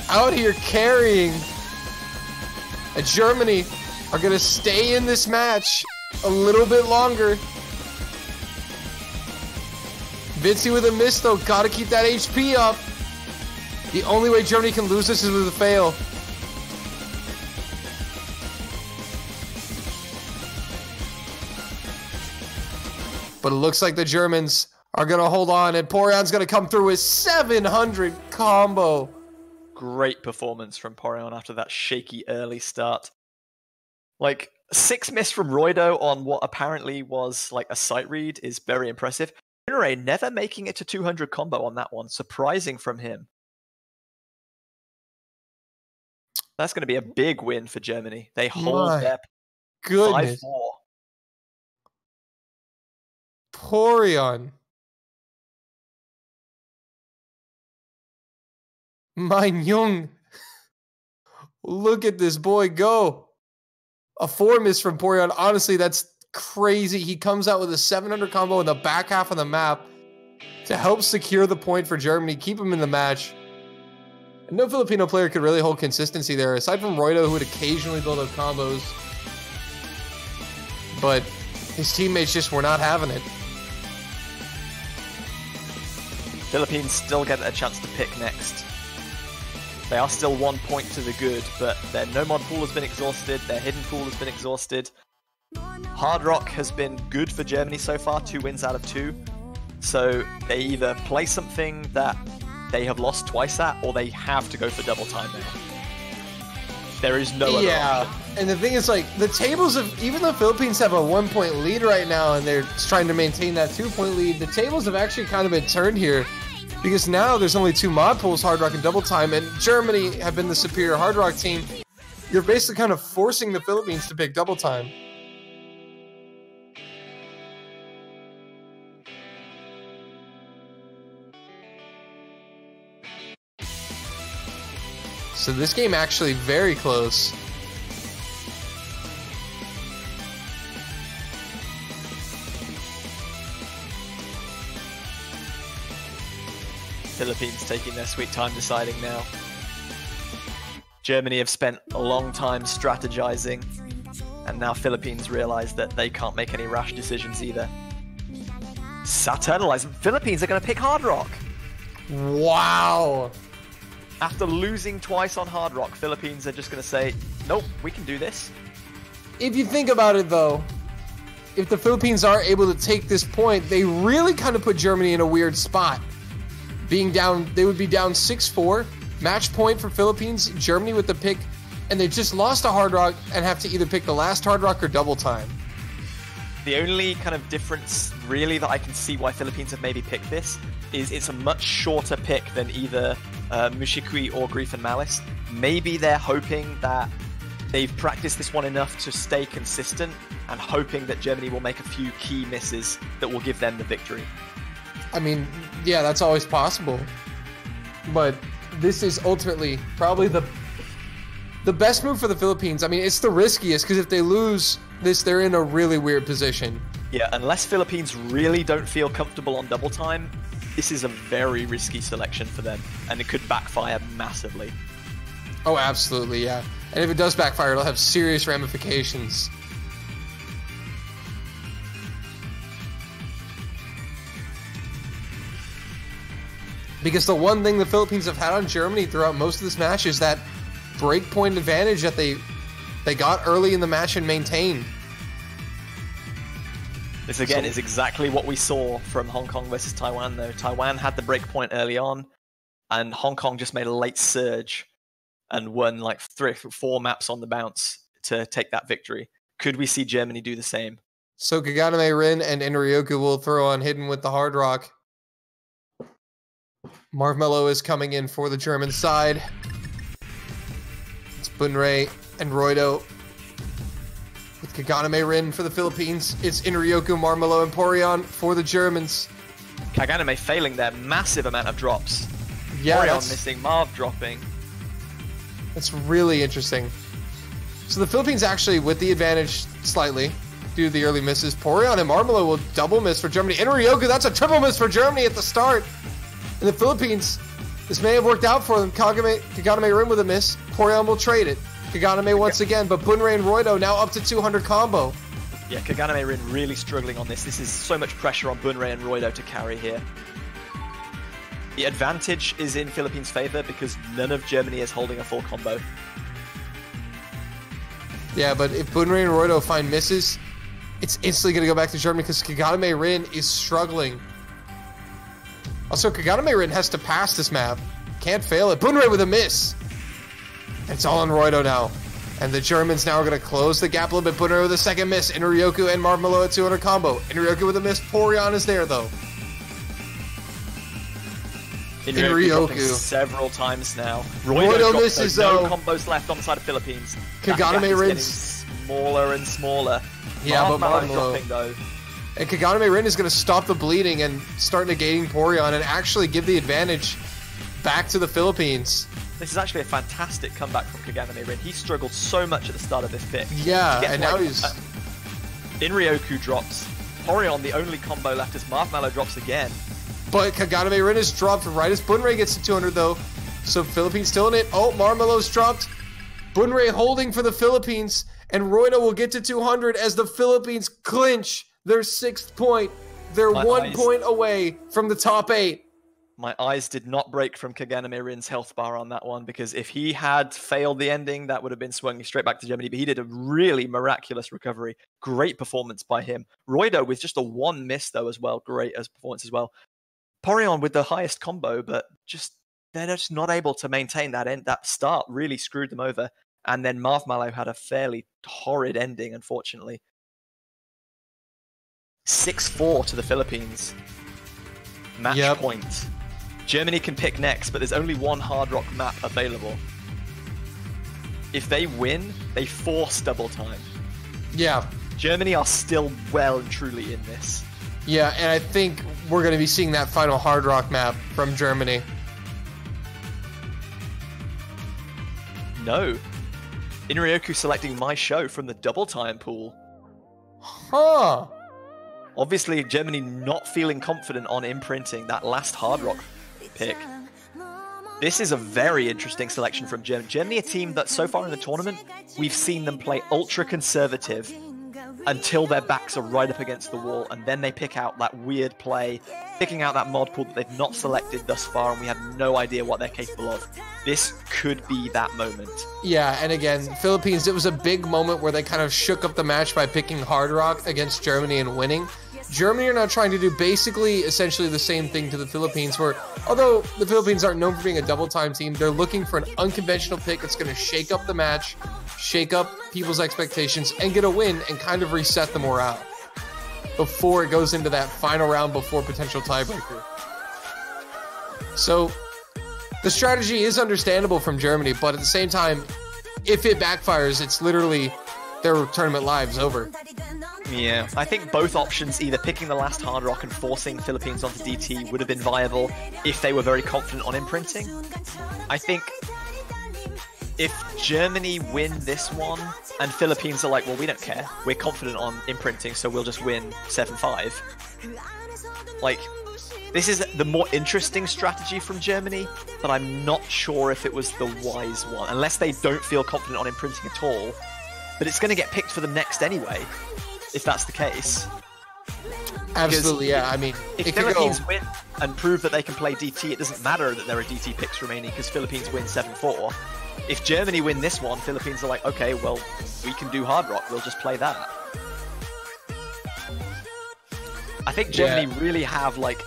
Out here carrying. And Germany are going to stay in this match a little bit longer. Vinci with a miss though, gotta keep that HP up. The only way Germany can lose this is with a fail. But it looks like the Germans are going to hold on, and Porion's going to come through with 700 combo. Great performance from Porion after that shaky early start. Like, 6 miss from Roido on what apparently was like a sight read is very impressive. Bunrei never making it to 200 combo on that one. Surprising from him. That's going to be a big win for Germany. They hold their goodness. 5-4. Porion. Mein Jung. Look at this boy go. A 4 miss from Porion. Honestly, that's crazy. He comes out with a 700 combo in the back half of the map to help secure the point for Germany, keep him in the match. And no Filipino player could really hold consistency there, aside from Roido, who would occasionally build up combos. But his teammates just were not having it. Philippines still get a chance to pick next. They are still 1 point to the good, but their no-mod pool has been exhausted, their hidden pool has been exhausted. Hard Rock has been good for Germany so far, 2 wins out of 2. So they either play something that they have lost twice at, or they have to go for double time now. There is no other option. And the thing is, like, the tables of, even though Philippines have a 1 point lead right now and they're trying to maintain that 2 point lead, the tables have actually kind of been turned here. Because now there's only 2 mod pools, Hard Rock and Double Time, and Germany have been the superior Hard Rock team. You're basically kind of forcing the Philippines to pick Double Time. So this game actually very close. Philippines taking their sweet time deciding now. Germany have spent a long time strategizing, and now Philippines realize that they can't make any rash decisions either. Saturnalize. Philippines are going to pick Hard Rock. Wow. After losing twice on Hard Rock, Philippines are just going to say, nope, we can do this. If you think about it, though, if the Philippines are able to take this point, they really kind of put Germany in a weird spot. Being down, they would be down 6-4, match point for Philippines, Germany with the pick, and they just lost a Hard Rock and have to either pick the last Hard Rock or Double Time. The only kind of difference, really, that I can see why Philippines have maybe picked this is it's a much shorter pick than either Mushikui or Grief and Malice. Maybe they're hoping that they've practiced this one enough to stay consistent and hoping that Germany will make a few key misses that will give them the victory. I mean, yeah, that's always possible. But this is ultimately probably the best move for the Philippines. I mean, it's the riskiest because if they lose this, they're in a really weird position. Yeah, unless Philippines really don't feel comfortable on double time, this is a very risky selection for them, and it could backfire massively. Oh, absolutely, yeah. And if it does backfire, it'll have serious ramifications. Because the one thing the Philippines have had on Germany throughout most of this match is that breakpoint advantage that they got early in the match and maintained. This again is exactly what we saw from Hong Kong versus Taiwan, though. Taiwan had the breakpoint early on, and Hong Kong just made a late surge and won like 3 or 4 maps on the bounce to take that victory. Could we see Germany do the same? So Kaganame Rin and Inryoku will throw on Hidden with the Hard Rock. Marshmallow is coming in for the German side. It's Bunrei and Roido. With Kaganame Rin for the Philippines, it's Inryoku, Marshmallow, and Porion for the Germans. Kaganame failing their massive amount of drops. Yeah, Porion missing, Marv dropping. That's really interesting. So the Philippines actually with the advantage slightly due to the early misses. Porion and Marshmallow will double miss for Germany. Inryoku, that's a triple miss for Germany at the start. In the Philippines, this may have worked out for them. Kaganame Rin with a miss. Porion will trade it. Kaganame once again, but Bunrei and Roido now up to 200 combo. Yeah, Kaganame Rin really struggling on this. This is so much pressure on Bunrei and Roido to carry here. The advantage is in Philippines' favor because none of Germany is holding a full combo. Yeah, but if Bunrei and Roido find misses, it's instantly going to go back to Germany because Kaganame Rin is struggling. Also, Kaganame Rin has to pass this map. Can't fail it. Bunrei with a miss. It's all on Roido now. And the Germans now are going to close the gap a little bit. Bunrei with a second miss. Inryoku and Marshmallow at 200 combo. Inryoku with a miss. Porion is there, though. Inryoku several times now. Roido misses, no combos left on the side of Philippines. Kaganame Rin smaller and smaller. Yeah, but Marshmallow dropping though. And Kaganame Rin is going to stop the bleeding and start negating Porion and actually give the advantage back to the Philippines. This is actually a fantastic comeback from Kaganame Rin. He struggled so much at the start of this pick. Yeah, and now he's... Inryoku drops. Porion, the only combo left as Marshmallow drops again. But Kaganame Rin is dropped right as Bunrei gets to 200 though. So Philippines still in it. Oh, Marshmallow's dropped. Bunrei holding for the Philippines. And Roido will get to 200 as the Philippines clinch their 6th point. They're 1 point away from the top 8. My eyes did not break from Kaganame Rin's health bar on that one, because if he had failed the ending, that would have been swinging straight back to Germany. But he did a really miraculous recovery. Great performance by him. Roido with just a 1 miss, though, as well. Great as performance as well. Porion with the highest combo, but they're just not able to maintain that start. Really screwed them over. And then Marshmallow had a fairly horrid ending, unfortunately. 6-4 to the Philippines. Match point. Germany can pick next, but there's only one Hard Rock map available. If they win, they force double time. Yeah. Germany are still well and truly in this. Yeah, and I think we're going to be seeing that final Hard Rock map from Germany. No. Inryoku selecting my show from the double time pool. Huh. Obviously, Germany not feeling confident on imprinting that last Hard Rock pick. This is a very interesting selection from Germany. Germany, a team that so far in the tournament, we've seen them play ultra conservative until their backs are right up against the wall, and then they pick out that weird play, picking out that mod pool that they've not selected thus far, and we have no idea what they're capable of. This could be that moment. Yeah, and again, Philippines, it was a big moment where they kind of shook up the match by picking Hard Rock against Germany and winning. Germany are now trying to do basically essentially the same thing to the Philippines, where although the Philippines aren't known for being a double time team, they're looking for an unconventional pick that's going to shake up the match, shake up people's expectations, and get a win and kind of reset the morale before it goes into that final round before potential tiebreaker. So the strategy is understandable from Germany, but at the same time, if it backfires, it's literally their tournament lives over. Yeah, I think both options, either picking the last Hard Rock and forcing Philippines onto DT, would have been viable if they were very confident on imprinting. I think if Germany win this one and Philippines are like, well, we don't care, we're confident on imprinting, so we'll just win 7-5. Like, this is the more interesting strategy from Germany, but I'm not sure if it was the wise one, unless they don't feel confident on imprinting at all. But it's going to get picked for them next anyway, if that's the case. Absolutely, yeah. I mean, if Philippines win and prove that they can play DT, it doesn't matter that there are DT picks remaining because Philippines win 7-4. If Germany win this one, Philippines are like, okay, well, we can do Hard Rock. We'll just play that. I think Germany really have like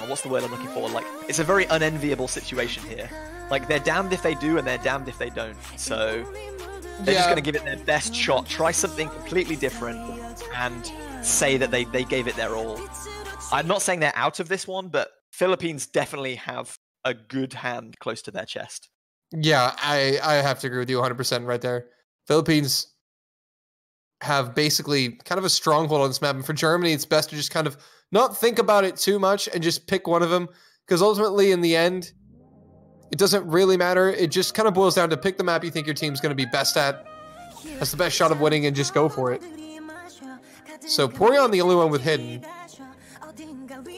what's the word I'm looking for? Like, it's a very unenviable situation here. Like, they're damned if they do and they're damned if they don't. So they're just going to give it their best shot, try something completely different, and say that they gave it their all. I'm not saying they're out of this one, but Philippines definitely have a good hand close to their chest. Yeah, I have to agree with you 100% right there. Philippines have basically kind of a stronghold on this map. And for Germany, it's best to just kind of not think about it too much and just pick one of them. Because ultimately, in the end, it doesn't really matter. It just kind of boils down to pick the map you think your team's going to be best at. That's the best shot of winning and just go for it. So Porion, the only one with hidden.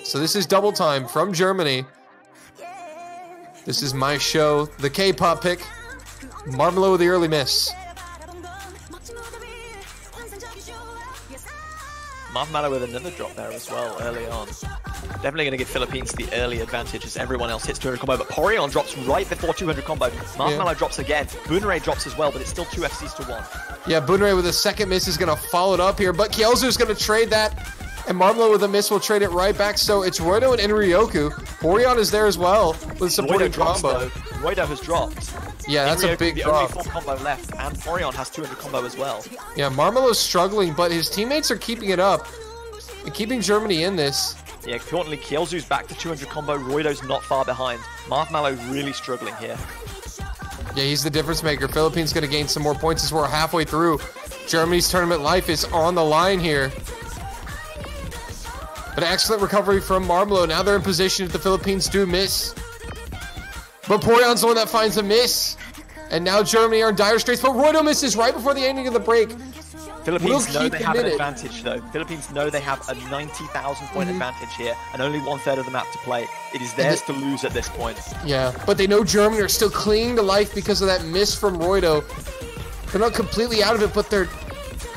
So this is double time from Germany. This is my show, the K-pop pick. Marmelo with the early miss. Marmelo with another drop there as well early on. Definitely going to give Philippines the early advantage as everyone else hits 200 combo, but Porion drops right before 200 combo. Marmelo drops again. Bunrae drops as well, but it's still 2 FCs to 1. Yeah, Bunrae with a second miss is going to follow it up here, but Kielzu's going to trade that, and Marmelo with a miss will trade it right back. So it's Roido and Inryoku. Porion is there as well with supporting combo. Roido has dropped. Yeah, that's a big drop. The only 4 combo left, and Porion has 200 combo as well. Yeah, Marmelo's struggling, but his teammates are keeping it up and keeping Germany in this. Yeah, currently Kielzu's back to 200 combo. Roido's not far behind. Marmelo really struggling here. Yeah, he's the difference maker. Philippines going to gain some more points as we're halfway through. Germany's tournament life is on the line here. But excellent recovery from Marmelo. Now they're in position if the Philippines do miss. But Porion's the one that finds a miss. And now Germany are in dire straits. But Roido misses right before the ending of the break. Philippines know they have an advantage, though. Philippines know they have a 90,000 point advantage here, and only 1/3 of the map to play. It is theirs to lose at this point. Yeah, but they know Germany are still clinging to life because of that miss from Roido. They're not completely out of it, but they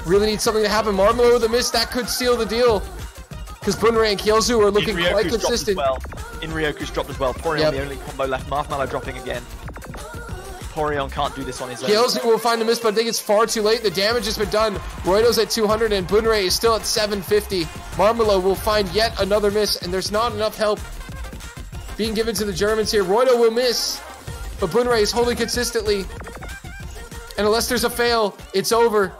really need something to happen. Marmelo with a miss, that could seal the deal. Because Bunrae and Kielzu are looking quite consistent. Inryoku's dropped as well. Porion the only combo left. Marmelo dropping again. Porion can't do this on his own. Kielzu will find a miss, but I think it's far too late. The damage has been done. Roido's at 200 and Bunrae is still at 750. Marmelo will find yet another miss, and there's not enough help being given to the Germans here. Roido will miss, but Bunrae is holding consistently. And unless there's a fail, it's over.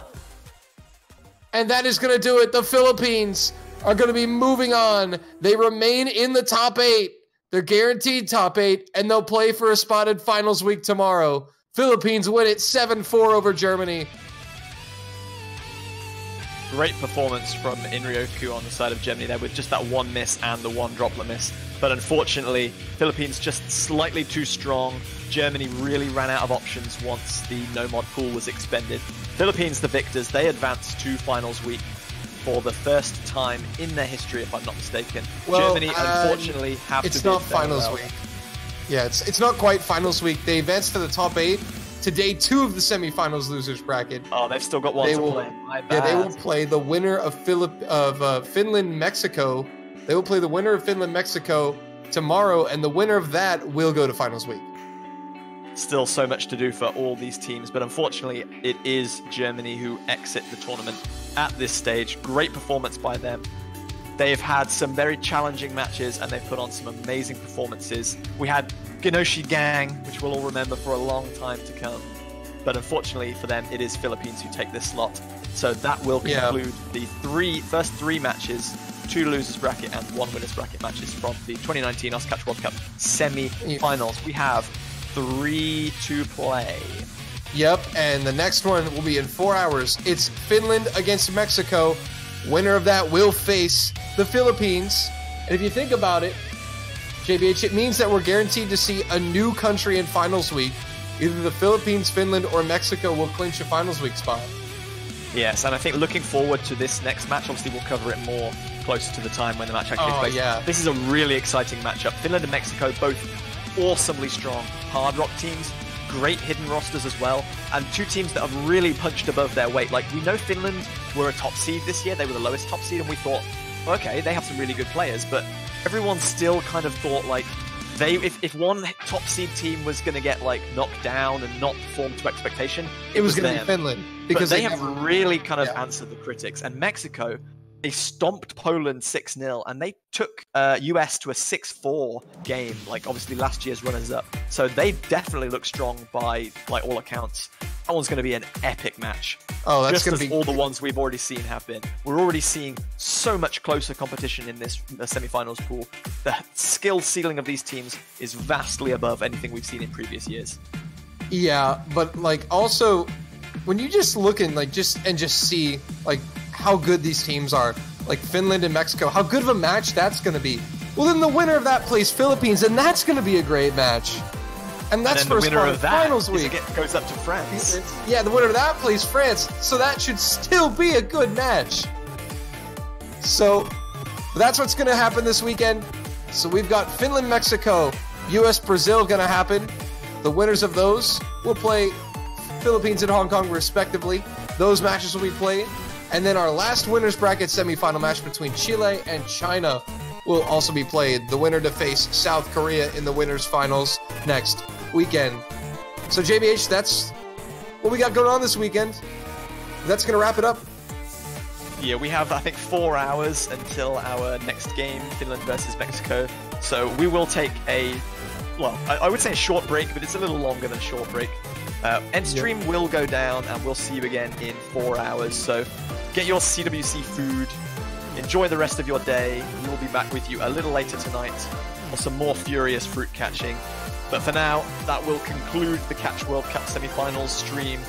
And that is going to do it. The Philippines are going to be moving on. They remain in the top 8. They're guaranteed top 8, and they'll play for a spot in finals week tomorrow. Philippines win it 7-4 over Germany. Great performance from Inryoku on the side of Germany there with just that one miss and the one droplet miss. But unfortunately, Philippines just slightly too strong. Germany really ran out of options once the no-mod pool was expended. Philippines, the victors, they advanced to finals week for the first time in their history, if I'm not mistaken. Well, Germany, unfortunately, have to. It's not finals week. Yeah, it's not quite finals week. They advanced to the top 8 to day 2 of the semifinals losers bracket. Oh, they've still got one to play. Yeah, they will play the winner of Finland, Mexico. They will play the winner of Finland, Mexico tomorrow, and the winner of that will go to finals week. Still so much to do for all these teams, but unfortunately, it is Germany who exit the tournament at this stage. Great performance by them. They've had some very challenging matches, and they've put on some amazing performances. We had Genoshi Gang, which we'll all remember for a long time to come. But unfortunately for them, it is Philippines who take this slot. So that will conclude the first three matches, 2 losers bracket and 1 winners bracket matches from the 2019 Oscar World Cup semi-finals. We have 3 to play. Yep, and the next one will be in 4 hours. It's Finland against Mexico. Winner of that will face the Philippines. And if you think about it, JBH, it means that we're guaranteed to see a new country in finals week. Either the Philippines, Finland, or Mexico will clinch a finals week spot. Yes, and I think looking forward to this next match, obviously we'll cover it more closer to the time when the match actually takes place. Yeah. This is a really exciting matchup. Finland and Mexico, both awesomely strong hard rock teams, great hidden rosters as well, and 2 teams that have really punched above their weight. Like, we know Finland were a top seed this year, they were the lowest top seed, and we thought, okay, they have some really good players, but everyone still kind of thought, like, if one top seed team was going to get like knocked down and not perform to expectation, it was going to be Finland, because they have really kind of answered the critics. And Mexico, they stomped Poland 6-0, and they took US to a 6-4 game, like obviously last year's runners-up. So they definitely look strong by like all accounts. That one's going to be an epic match. Oh, that's just going as to be all the ones we've already seen have been. We're already seeing so much closer competition in this semi-finals pool. The skill ceiling of these teams is vastly above anything we've seen in previous years. Yeah, but like also when you just look and like just see like how good these teams are, like Finland and Mexico, how good of a match that's going to be. Well, then the winner of that plays Philippines, and that's going to be a great match. And that's and then first the winner of that finals week. Goes up to France. Yeah, the winner of that plays France, so that should still be a good match. So that's what's going to happen this weekend. So we've got Finland, Mexico, US, Brazil going to happen. The winners of those will play Philippines and Hong Kong respectively. Those matches will be played. And then our last winners bracket semifinal match between Chile and China will also be played. The winner to face South Korea in the winners finals next weekend. So JBH, that's what we got going on this weekend. That's going to wrap it up. Yeah, we have, I think, 4 hours until our next game, Finland versus Mexico. So we will take a, well, I would say a short break, but it's a little longer than a short break. End stream will go down, and we'll see you again in 4 hours. So get your CWC food. Enjoy the rest of your day. We will be back with you a little later tonight for some more furious fruit catching. But for now, that will conclude the Catch World Cup semi-finals stream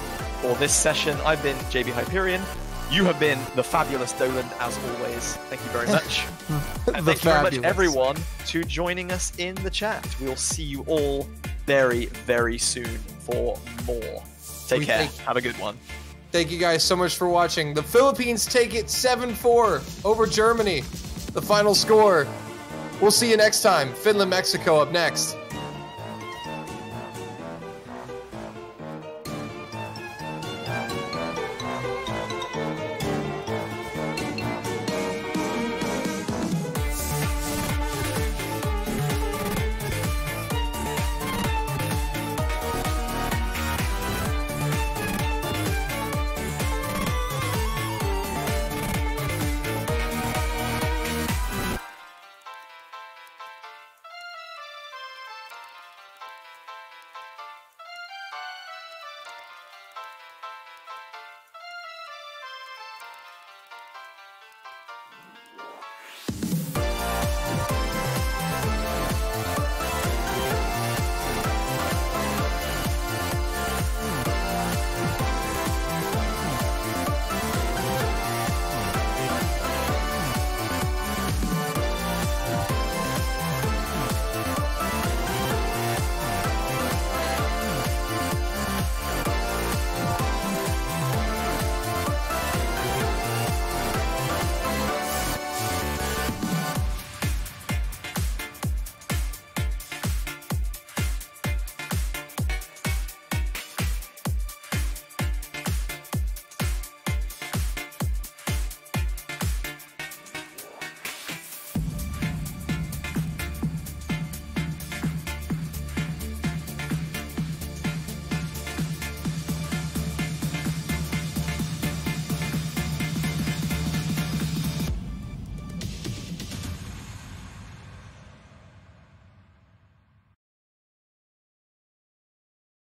for this session. I've been JB Hyperion. You have been the fabulous Doland, as always. Thank you very much. And thank you very much, everyone, to joining us in the chat. We'll see you all very, very soon for more. Take care. Have a good one. Thank you guys so much for watching. The Philippines take it 7-4 over Germany. The final score. We'll see you next time. Finland, Mexico up next.